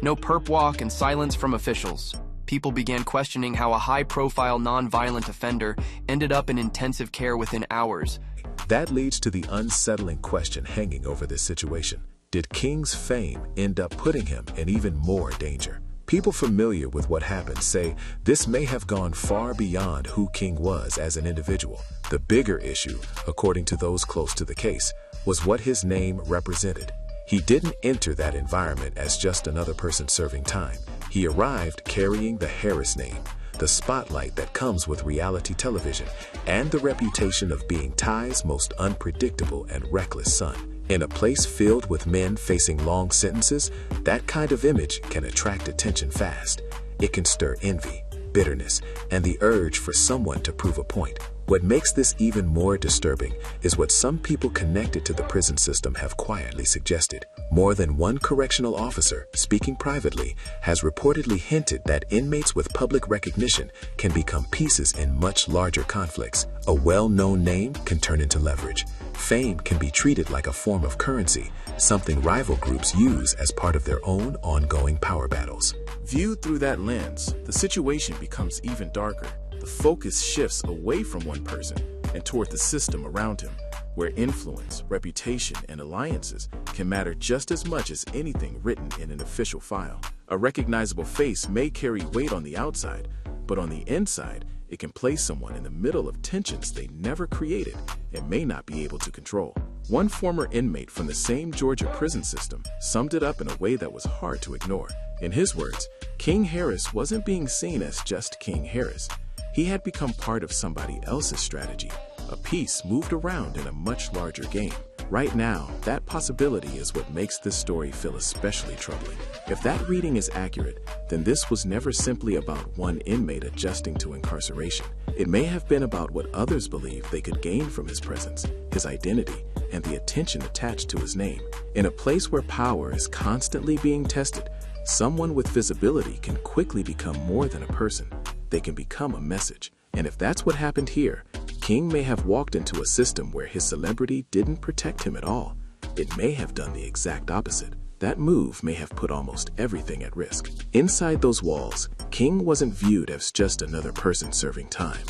no perp walk, and silence from officials. People began questioning how a high-profile, non-violent offender ended up in intensive care within hours. That leads to the unsettling question hanging over this situation. Did King's fame end up putting him in even more danger? People familiar with what happened say this may have gone far beyond who King was as an individual. The bigger issue, according to those close to the case, was what his name represented. He didn't enter that environment as just another person serving time. He arrived carrying the Harris name, the spotlight that comes with reality television, and the reputation of being Ty's most unpredictable and reckless son. In a place filled with men facing long sentences, that kind of image can attract attention fast. It can stir envy, bitterness, and the urge for someone to prove a point. What makes this even more disturbing is what some people connected to the prison system have quietly suggested. More than one correctional officer, speaking privately, has reportedly hinted that inmates with public recognition can become pieces in much larger conflicts. A well-known name can turn into leverage. Fame can be treated like a form of currency, something rival groups use as part of their own ongoing power battles. Viewed through that lens, the situation becomes even darker. The focus shifts away from one person and toward the system around him, where influence, reputation, and alliances can matter just as much as anything written in an official file. A recognizable face may carry weight on the outside, but on the inside, it can place someone in the middle of tensions they never created and may not be able to control. One former inmate from the same Georgia prison system summed it up in a way that was hard to ignore. In his words, King Harris wasn't being seen as just King Harris. He had become part of somebody else's strategy, a piece moved around in a much larger game. Right now, that possibility is what makes this story feel especially troubling. If that reading is accurate, then this was never simply about one inmate adjusting to incarceration. It may have been about what others believed they could gain from his presence, his identity, and the attention attached to his name. In a place where power is constantly being tested, someone with visibility can quickly become more than a person. They can become a message. And if that's what happened here, King may have walked into a system where his celebrity didn't protect him at all. It may have done the exact opposite. That move may have put almost everything at risk. Inside those walls, King wasn't viewed as just another person serving time.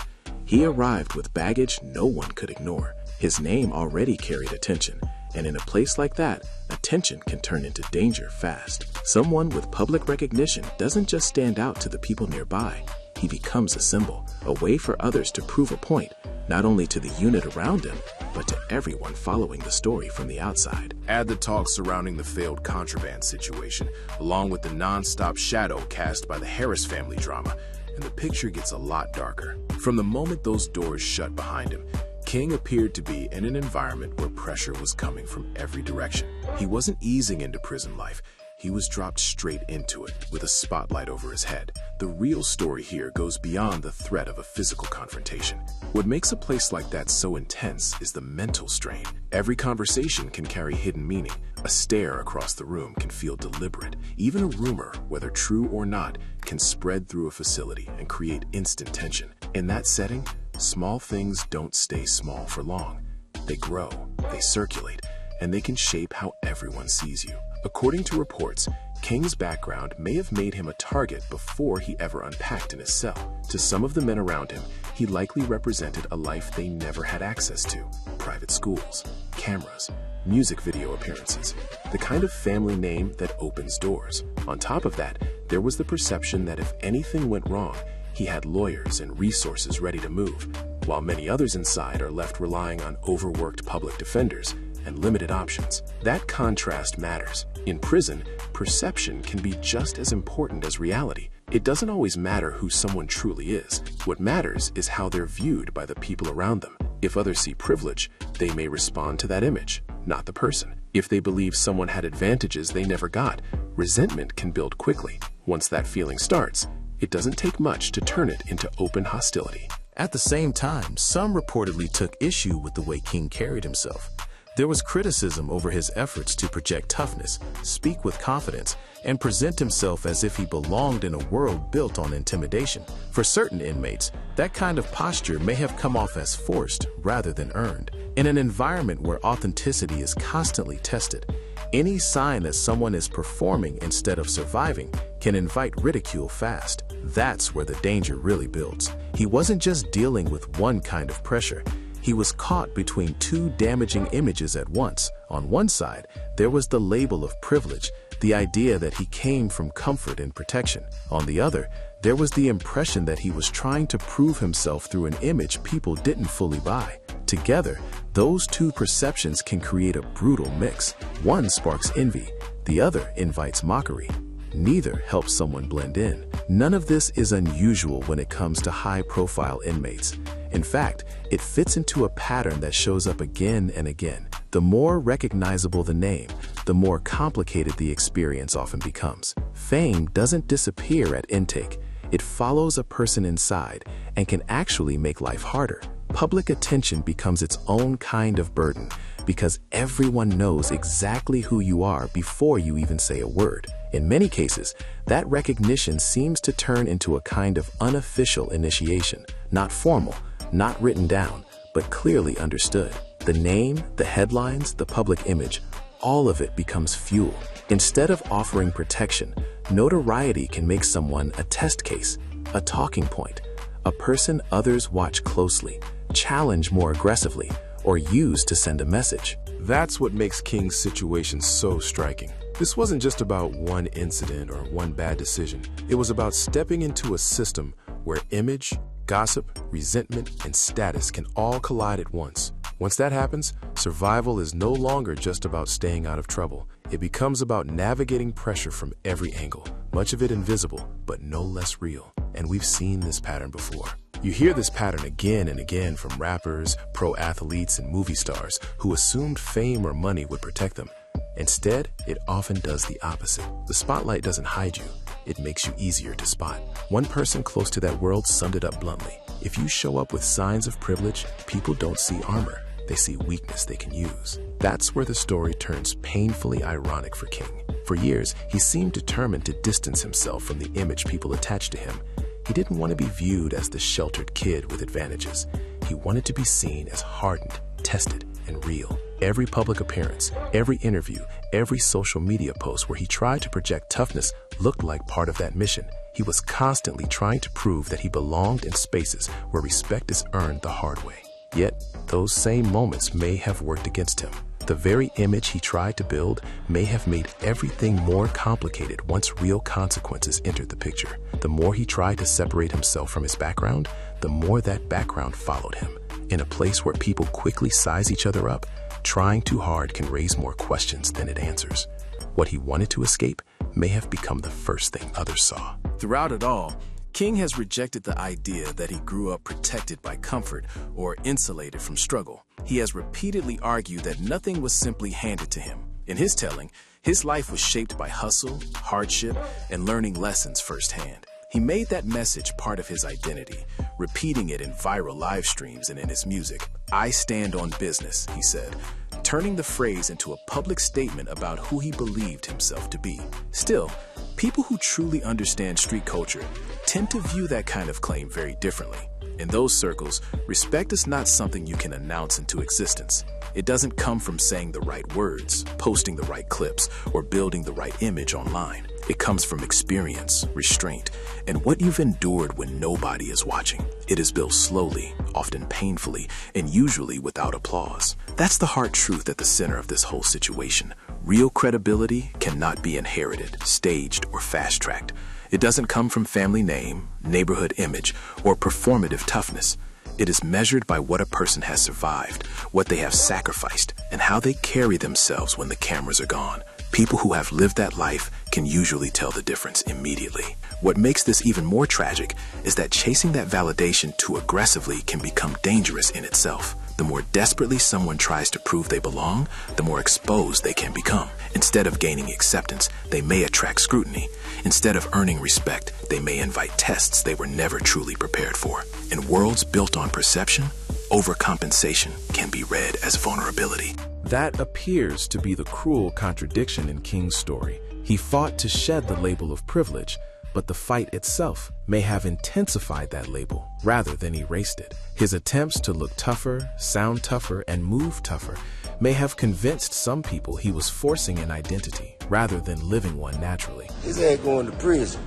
He arrived with baggage no one could ignore. His name already carried attention, and in a place like that, attention can turn into danger fast. Someone with public recognition doesn't just stand out to the people nearby. he becomes a symbol, a way for others to prove a point, not only to the unit around him, but to everyone following the story from the outside. Add the talk surrounding the failed contraband situation, along with the non-stop shadow cast by the Harris family drama, and the picture gets a lot darker. From the moment those doors shut behind him, King appeared to be in an environment where pressure was coming from every direction. He wasn't easing into prison life. He was dropped straight into it, with a spotlight over his head. The real story here goes beyond the threat of a physical confrontation. What makes a place like that so intense is the mental strain. Every conversation can carry hidden meaning. A stare across the room can feel deliberate. Even a rumor, whether true or not, can spread through a facility and create instant tension. In that setting, small things don't stay small for long. They grow, they circulate, and they can shape how everyone sees you. According to reports, King's background may have made him a target before he ever unpacked in his cell. To some of the men around him, he likely represented a life they never had access to. Private schools, cameras, music video appearances, the kind of family name that opens doors. On top of that, there was the perception that if anything went wrong, he had lawyers and resources ready to move, while many others inside are left relying on overworked public defenders and limited options. That contrast matters. In prison, perception can be just as important as reality. It doesn't always matter who someone truly is. What matters is how they're viewed by the people around them. If others see privilege, they may respond to that image, not the person. If they believe someone had advantages they never got, resentment can build quickly. Once that feeling starts, it doesn't take much to turn it into open hostility. At the same time, some reportedly took issue with the way King carried himself. There was criticism over his efforts to project toughness, speak with confidence, and present himself as if he belonged in a world built on intimidation. For certain inmates, that kind of posture may have come off as forced rather than earned. In an environment where authenticity is constantly tested, any sign that someone is performing instead of surviving can invite ridicule fast. That's where the danger really builds. He wasn't just dealing with one kind of pressure. He was caught between two damaging images at once. On one side, there was the label of privilege, the idea that he came from comfort and protection. On the other, there was the impression that he was trying to prove himself through an image people didn't fully buy. Together, those two perceptions can create a brutal mix. One sparks envy, the other invites mockery. Neither helps someone blend in. None of this is unusual when it comes to high-profile inmates. In fact, it fits into a pattern that shows up again and again. The more recognizable the name, the more complicated the experience often becomes. Fame doesn't disappear at intake. It follows a person inside and can actually make life harder. Public attention becomes its own kind of burden because everyone knows exactly who you are before you even say a word. In many cases, that recognition seems to turn into a kind of unofficial initiation, not formal, not written down, but clearly understood. The name, the headlines, the public image, all of it becomes fuel. Instead of offering protection, notoriety can make someone a test case, a talking point, a person others watch closely, challenge more aggressively, or use to send a message. That's what makes King's situation so striking. This wasn't just about one incident or one bad decision. It was about stepping into a system where image, gossip, resentment, and status can all collide at once. Once that happens, survival is no longer just about staying out of trouble. It becomes about navigating pressure from every angle, much of it invisible, but no less real. And we've seen this pattern before. You hear this pattern again and again from rappers, pro athletes, and movie stars who assumed fame or money would protect them. Instead, it often does the opposite. The spotlight doesn't hide you. It makes you easier to spot. One person close to that world summed it up bluntly. If you show up with signs of privilege, people don't see armor. They see weakness they can use. That's where the story turns painfully ironic for King. For years, he seemed determined to distance himself from the image people attached to him. He didn't want to be viewed as the sheltered kid with advantages. He wanted to be seen as hardened, tested, and real. Every public appearance, every interview, every social media post where he tried to project toughness looked like part of that mission. He was constantly trying to prove that he belonged in spaces where respect is earned the hard way. Yet, those same moments may have worked against him. The very image he tried to build may have made everything more complicated once real consequences entered the picture. The more he tried to separate himself from his background, the more that background followed him. In a place where people quickly size each other up, trying too hard can raise more questions than it answers. What he wanted to escape may have become the first thing others saw. Throughout it all, King has rejected the idea that he grew up protected by comfort or insulated from struggle. He has repeatedly argued that nothing was simply handed to him. In his telling, his life was shaped by hustle, hardship, and learning lessons firsthand. He made that message part of his identity, repeating it in viral live streams and in his music. "I stand on business," he said, turning the phrase into a public statement about who he believed himself to be. Still, people who truly understand street culture tend to view that kind of claim very differently. In those circles, respect is not something you can announce into existence. It doesn't come from saying the right words, posting the right clips, or building the right image online. It comes from experience, restraint, and what you've endured when nobody is watching. It is built slowly, often painfully, and usually without applause. That's the hard truth at the center of this whole situation. Real credibility cannot be inherited, staged, or fast-tracked. It doesn't come from family name, neighborhood image, or performative toughness. It is measured by what a person has survived, what they have sacrificed, and how they carry themselves when the cameras are gone. People who have lived that life can usually tell the difference immediately. What makes this even more tragic is that chasing that validation too aggressively can become dangerous in itself. The more desperately someone tries to prove they belong, the more exposed they can become. Instead of gaining acceptance, they may attract scrutiny. Instead of earning respect, they may invite tests they were never truly prepared for. In worlds built on perception, overcompensation can be read as vulnerability. That appears to be the cruel contradiction in King's story. He fought to shed the label of privilege, but the fight itself may have intensified that label rather than erased it. His attempts to look tougher, sound tougher, and move tougher may have convinced some people he was forcing an identity rather than living one naturally. His ass going to prison.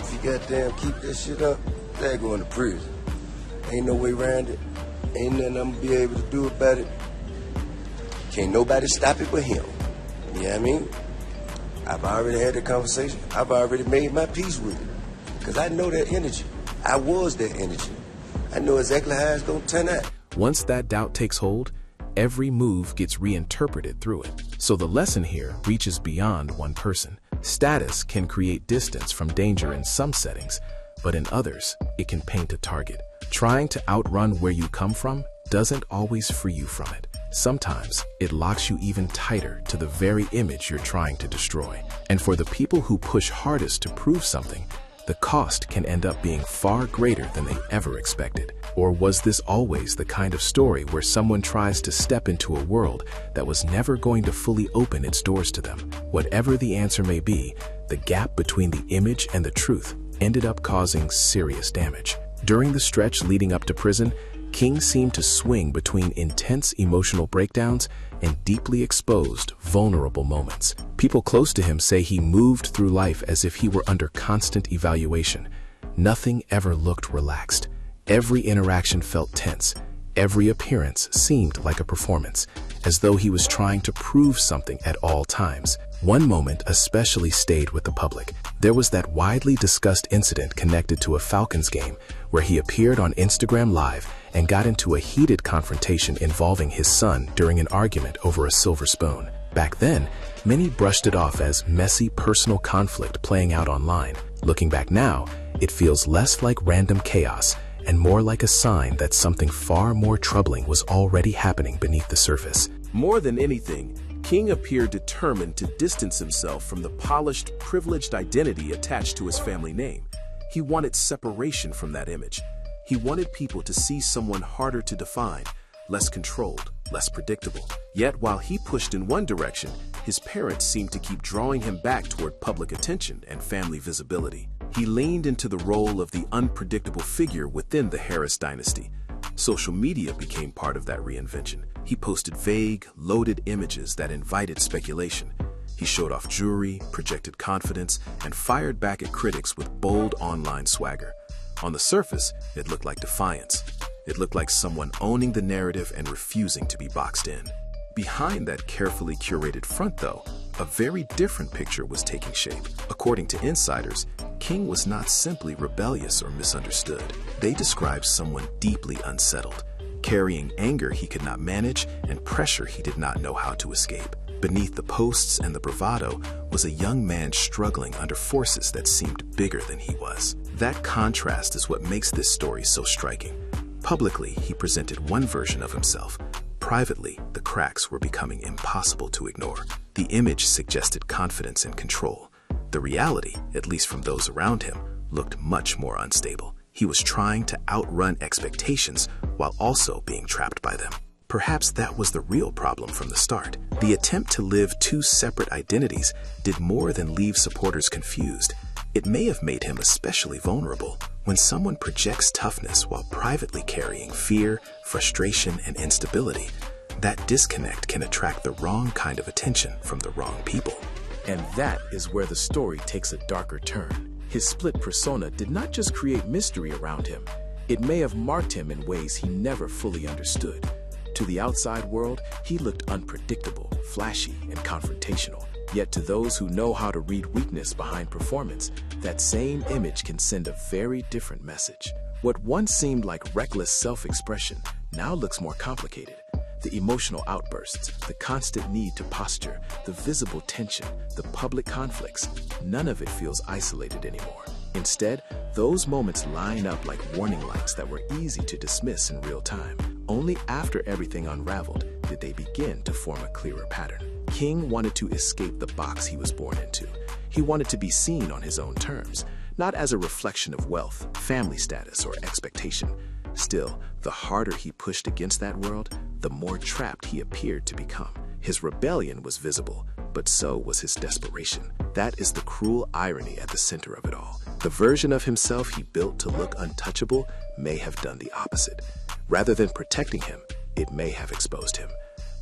If you goddamn keep that shit up, his ass going to prison. Ain't no way around it. Ain't nothing I'm gonna be able to do about it. Can't nobody stop it but him. You know what I mean? I've already had the conversation. I've already made my peace with it. Because I know that energy. I was that energy. I know exactly how it's going to turn out. Once that doubt takes hold, every move gets reinterpreted through it. So the lesson here reaches beyond one person. Status can create distance from danger in some settings, but in others, it can paint a target. Trying to outrun where you come from doesn't always free you from it. Sometimes it locks you even tighter to the very image you're trying to destroy. And for the people who push hardest to prove something, the cost can end up being far greater than they ever expected. Or was this always the kind of story where someone tries to step into a world that was never going to fully open its doors to them? Whatever the answer may be, the gap between the image and the truth ended up causing serious damage. During the stretch leading up to prison, King seemed to swing between intense emotional breakdowns and deeply exposed, vulnerable moments. People close to him say he moved through life as if he were under constant evaluation. Nothing ever looked relaxed. Every interaction felt tense. Every appearance seemed like a performance, as though he was trying to prove something at all times. One moment especially stayed with the public. There was that widely discussed incident connected to a Falcons game where he appeared on Instagram Live and got into a heated confrontation involving his son during an argument over a silver spoon. Back then, many brushed it off as messy personal conflict playing out online. Looking back now, it feels less like random chaos and more like a sign that something far more troubling was already happening beneath the surface. More than anything, King appeared determined to distance himself from the polished, privileged identity attached to his family name. He wanted separation from that image. He wanted people to see someone harder to define, less controlled, less predictable. Yet while he pushed in one direction, his parents seemed to keep drawing him back toward public attention and family visibility. He leaned into the role of the unpredictable figure within the Harris dynasty. Social media became part of that reinvention. He posted vague, loaded images that invited speculation. He showed off jewelry, projected confidence, and fired back at critics with bold online swagger. On the surface, it looked like defiance. It looked like someone owning the narrative and refusing to be boxed in. Behind that carefully curated front, though, a very different picture was taking shape. According to insiders, King was not simply rebellious or misunderstood. They described someone deeply unsettled, carrying anger he could not manage and pressure he did not know how to escape. Beneath the posts and the bravado was a young man struggling under forces that seemed bigger than he was. That contrast is what makes this story so striking. Publicly, he presented one version of himself. Privately, the cracks were becoming impossible to ignore. The image suggested confidence and control. The reality, at least from those around him, looked much more unstable. He was trying to outrun expectations while also being trapped by them. Perhaps that was the real problem from the start. The attempt to live two separate identities did more than leave supporters confused. It may have made him especially vulnerable. When someone projects toughness while privately carrying fear, frustration, and instability, that disconnect can attract the wrong kind of attention from the wrong people. And that is where the story takes a darker turn. His split persona did not just create mystery around him, it may have marked him in ways he never fully understood. To the outside world, he looked unpredictable, flashy, and confrontational. Yet to those who know how to read weakness behind performance, that same image can send a very different message. What once seemed like reckless self-expression now looks more complicated. The emotional outbursts, the constant need to posture, the visible tension, the public conflicts, none of it feels isolated anymore. Instead, those moments line up like warning lights that were easy to dismiss in real time. Only after everything unraveled did they begin to form a clearer pattern. King wanted to escape the box he was born into. He wanted to be seen on his own terms, not as a reflection of wealth, family status, or expectation. Still, the harder he pushed against that world, the more trapped he appeared to become. His rebellion was visible, but so was his desperation. That is the cruel irony at the center of it all. The version of himself he built to look untouchable may have done the opposite. Rather than protecting him, it may have exposed him.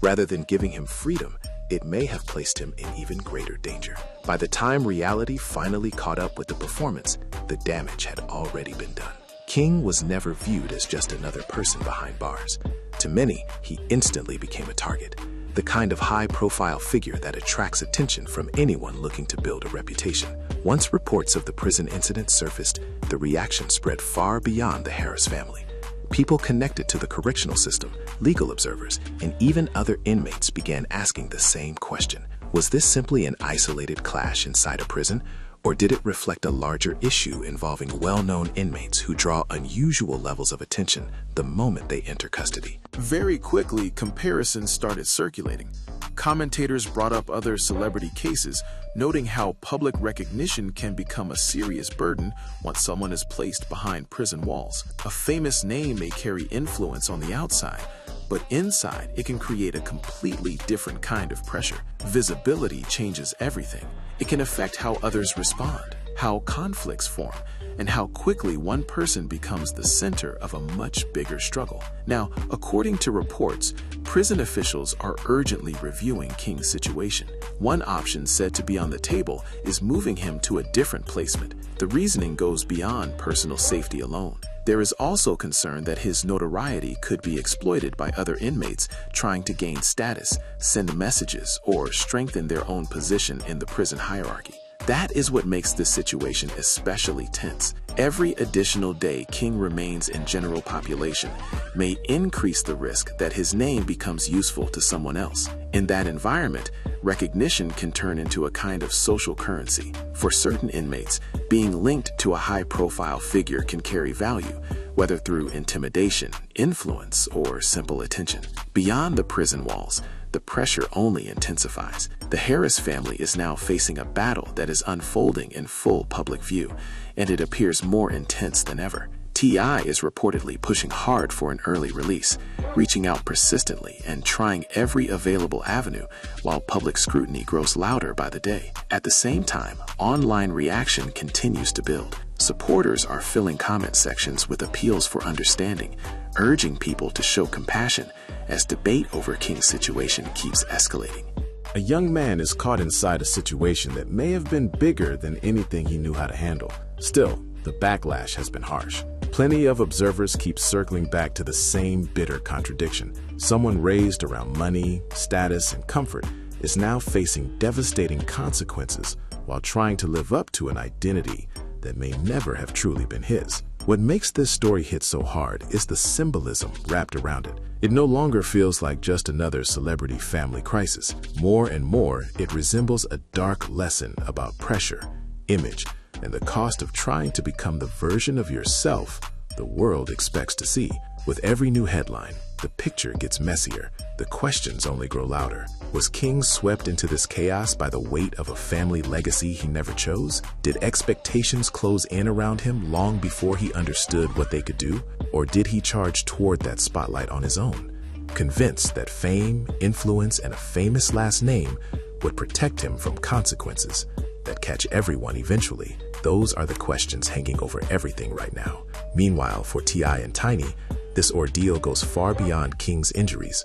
Rather than giving him freedom, it may have placed him in even greater danger. By the time reality finally caught up with the performance, the damage had already been done. King was never viewed as just another person behind bars. To many, he instantly became a target, the kind of high-profile figure that attracts attention from anyone looking to build a reputation. Once reports of the prison incident surfaced, the reaction spread far beyond the Harris family. People connected to the correctional system, legal observers, and even other inmates began asking the same question. Was this simply an isolated clash inside a prison? Or did it reflect a larger issue involving well-known inmates who draw unusual levels of attention the moment they enter custody? Very quickly, comparisons started circulating. Commentators brought up other celebrity cases, noting how public recognition can become a serious burden once someone is placed behind prison walls. A famous name may carry influence on the outside, but inside it can create a completely different kind of pressure. Visibility changes everything. It can affect how others respond, how conflicts form, and how quickly one person becomes the center of a much bigger struggle. Now, according to reports, prison officials are urgently reviewing King's situation. One option said to be on the table is moving him to a different placement. The reasoning goes beyond personal safety alone. There is also concern that his notoriety could be exploited by other inmates trying to gain status, send messages, or strengthen their own position in the prison hierarchy. That is what makes this situation especially tense. Every additional day King remains in general population may increase the risk that his name becomes useful to someone else. In that environment, recognition can turn into a kind of social currency. For certain inmates, being linked to a high-profile figure can carry value, whether through intimidation, influence, or simple attention. Beyond the prison walls, the pressure only intensifies. The Harris family is now facing a battle that is unfolding in full public view, and it appears more intense than ever. T.I. is reportedly pushing hard for an early release, reaching out persistently and trying every available avenue while public scrutiny grows louder by the day. At the same time, online reaction continues to build. Supporters are filling comment sections with appeals for understanding, urging people to show compassion as debate over King's situation keeps escalating. A young man is caught inside a situation that may have been bigger than anything he knew how to handle. Still, the backlash has been harsh. Plenty of observers keep circling back to the same bitter contradiction. Someone raised around money, status, and comfort is now facing devastating consequences while trying to live up to an identity that may never have truly been his. What makes this story hit so hard is the symbolism wrapped around it. It no longer feels like just another celebrity family crisis. More and more, it resembles a dark lesson about pressure, image, and the cost of trying to become the version of yourself the world expects to see. With every new headline, the picture gets messier. The questions only grow louder. Was King swept into this chaos by the weight of a family legacy he never chose? Did expectations close in around him long before he understood what they could do? Or did he charge toward that spotlight on his own, convinced that fame, influence, and a famous last name would protect him from consequences that catch everyone eventually? Those are the questions hanging over everything right now. Meanwhile, for T.I. and Tiny, this ordeal goes far beyond King's injuries.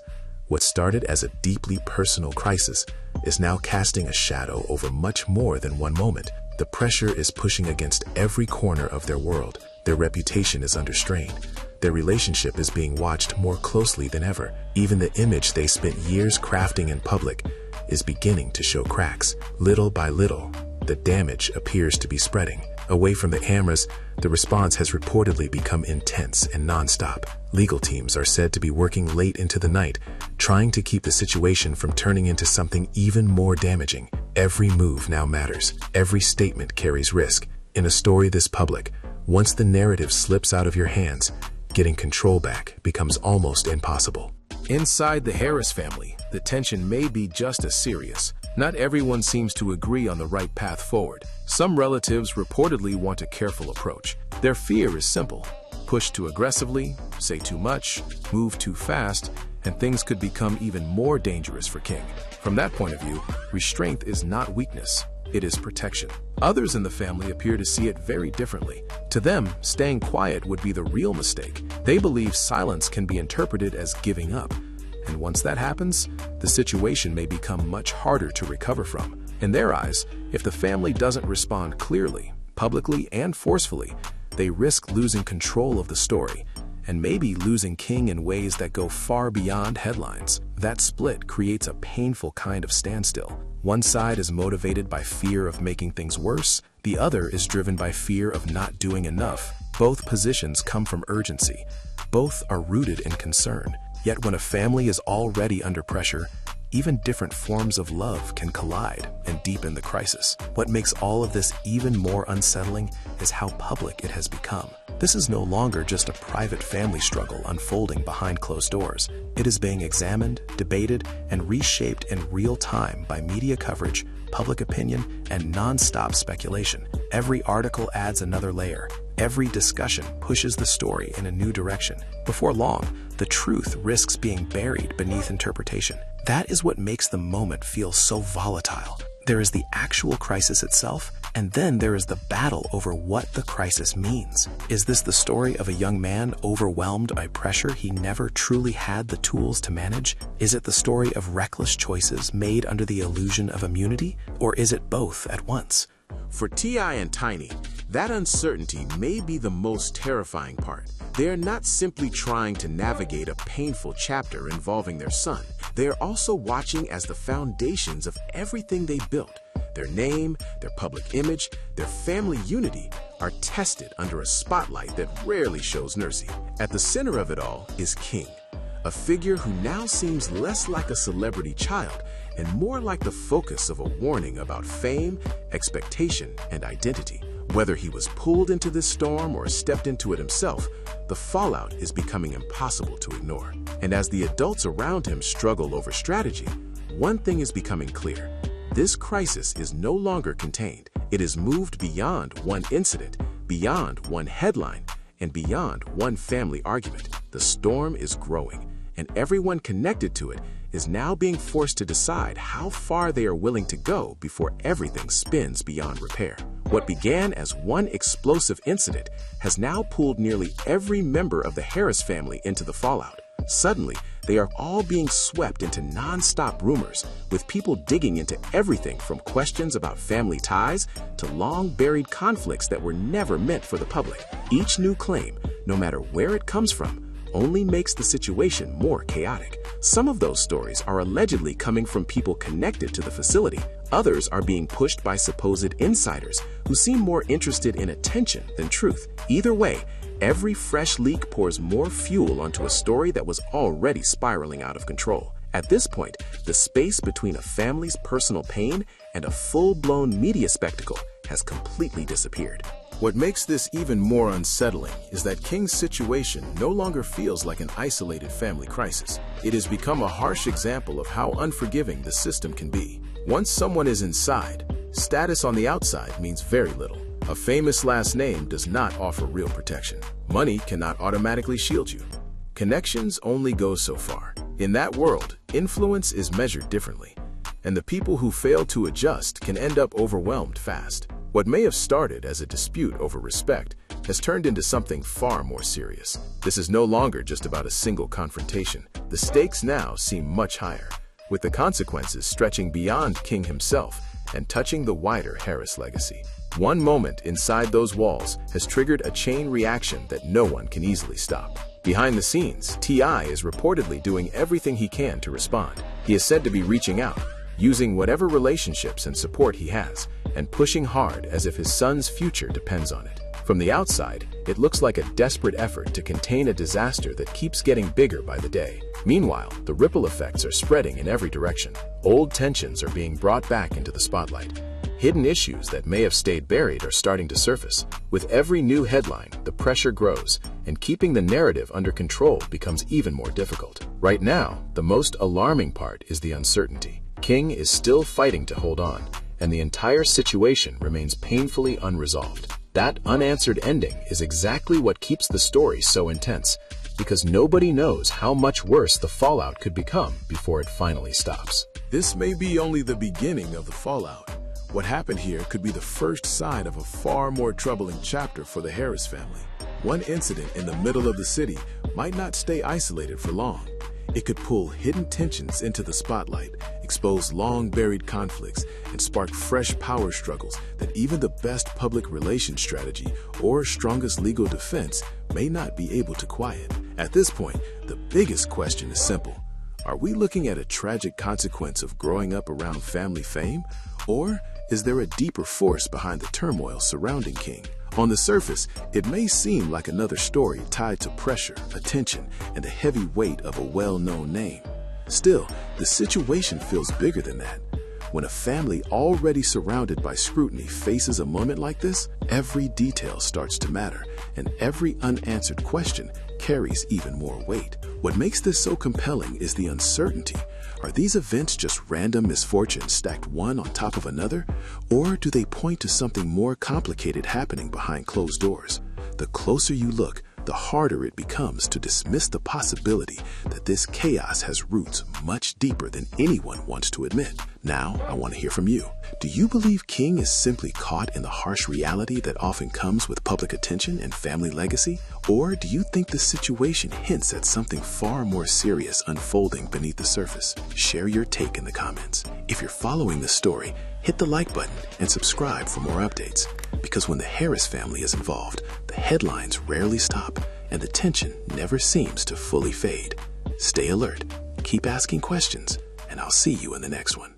What started as a deeply personal crisis is now casting a shadow over much more than one moment. The pressure is pushing against every corner of their world. Their reputation is under strain. Their relationship is being watched more closely than ever. Even the image they spent years crafting in public is beginning to show cracks. Little by little, the damage appears to be spreading. Away from the cameras, the response has reportedly become intense and nonstop. Legal teams are said to be working late into the night, trying to keep the situation from turning into something even more damaging. Every move now matters. Every statement carries risk. In a story this public, once the narrative slips out of your hands, getting control back becomes almost impossible. Inside the Harris family, the tension may be just as serious. Not everyone seems to agree on the right path forward. Some relatives reportedly want a careful approach. Their fear is simple: push too aggressively, say too much, move too fast, and things could become even more dangerous for King. From that point of view, restraint is not weakness, it is protection. Others in the family appear to see it very differently. To them, staying quiet would be the real mistake. They believe silence can be interpreted as giving up. And once that happens, the situation may become much harder to recover from. In their eyes, if the family doesn't respond clearly, publicly, and forcefully, they risk losing control of the story, and maybe losing King in ways that go far beyond headlines. That split creates a painful kind of standstill. One side is motivated by fear of making things worse, the other is driven by fear of not doing enough. Both positions come from urgency. Both are rooted in concern. Yet when a family is already under pressure, even different forms of love can collide and deepen the crisis. What makes all of this even more unsettling is how public it has become. This is no longer just a private family struggle unfolding behind closed doors. It is being examined, debated, and reshaped in real time by media coverage, public opinion, and non-stop speculation. Every article adds another layer. Every discussion pushes the story in a new direction. Before long, the truth risks being buried beneath interpretation. That is what makes the moment feel so volatile. There is the actual crisis itself, and then there is the battle over what the crisis means. Is this the story of a young man overwhelmed by pressure he never truly had the tools to manage? Is it the story of reckless choices made under the illusion of immunity? Or is it both at once? For T.I. and Tiny, that uncertainty may be the most terrifying part. They are not simply trying to navigate a painful chapter involving their son. They are also watching as the foundations of everything they built, their name, their public image, their family unity, are tested under a spotlight that rarely shows mercy. At the center of it all is King, a figure who now seems less like a celebrity child and more like the focus of a warning about fame, expectation, and identity. Whether he was pulled into this storm or stepped into it himself, the fallout is becoming impossible to ignore. And as the adults around him struggle over strategy, one thing is becoming clear. This crisis is no longer contained. It has moved beyond one incident, beyond one headline, and beyond one family argument. The storm is growing, and everyone connected to it is now being forced to decide how far they are willing to go before everything spins beyond repair. What began as one explosive incident has now pulled nearly every member of the Harris family into the fallout. Suddenly, they are all being swept into non-stop rumors, with people digging into everything from questions about family ties to long-buried conflicts that were never meant for the public. Each new claim, no matter where it comes from, only makes the situation more chaotic. Some of those stories are allegedly coming from people connected to the facility. Others are being pushed by supposed insiders who seem more interested in attention than truth. Either way, every fresh leak pours more fuel onto a story that was already spiraling out of control. At this point, the space between a family's personal pain and a full-blown media spectacle has completely disappeared. What makes this even more unsettling is that King's situation no longer feels like an isolated family crisis. It has become a harsh example of how unforgiving the system can be. Once someone is inside, status on the outside means very little. A famous last name does not offer real protection. Money cannot automatically shield you. Connections only go so far. In that world, influence is measured differently, and the people who fail to adjust can end up overwhelmed fast. What may have started as a dispute over respect has turned into something far more serious. This is no longer just about a single confrontation. The stakes now seem much higher, with the consequences stretching beyond King himself and touching the wider Harris legacy. One moment inside those walls has triggered a chain reaction that no one can easily stop. Behind the scenes, T.I. is reportedly doing everything he can to respond. He is said to be reaching out, using whatever relationships and support he has, and pushing hard as if his son's future depends on it. From the outside, it looks like a desperate effort to contain a disaster that keeps getting bigger by the day. Meanwhile, the ripple effects are spreading in every direction. Old tensions are being brought back into the spotlight. Hidden issues that may have stayed buried are starting to surface. With every new headline, the pressure grows, and keeping the narrative under control becomes even more difficult. Right now, the most alarming part is the uncertainty. King is still fighting to hold on, and the entire situation remains painfully unresolved. That unanswered ending is exactly what keeps the story so intense, because nobody knows how much worse the fallout could become before it finally stops. This may be only the beginning of the fallout. What happened here could be the first sign of a far more troubling chapter for the Harris family. One incident in the middle of the city might not stay isolated for long. It could pull hidden tensions into the spotlight, expose long-buried conflicts, and spark fresh power struggles that even the best public relations strategy or strongest legal defense may not be able to quiet. At this point, the biggest question is simple. Are we looking at a tragic consequence of growing up around family fame, or is there a deeper force behind the turmoil surrounding King? On the surface, it may seem like another story tied to pressure, attention, and the heavy weight of a well-known name. Still, the situation feels bigger than that. When a family already surrounded by scrutiny faces a moment like this, every detail starts to matter, and every unanswered question carries even more weight. What makes this so compelling is the uncertainty. Are these events just random misfortunes stacked one on top of another? Or do they point to something more complicated happening behind closed doors? The closer you look, the harder it becomes to dismiss the possibility that this chaos has roots much deeper than anyone wants to admit. Now, I want to hear from you. Do you believe King is simply caught in the harsh reality that often comes with public attention and family legacy? Or do you think the situation hints at something far more serious unfolding beneath the surface? Share your take in the comments. If you're following this story, hit the like button and subscribe for more updates. Because when the Harris family is involved, the headlines rarely stop and the tension never seems to fully fade. Stay alert, keep asking questions, and I'll see you in the next one.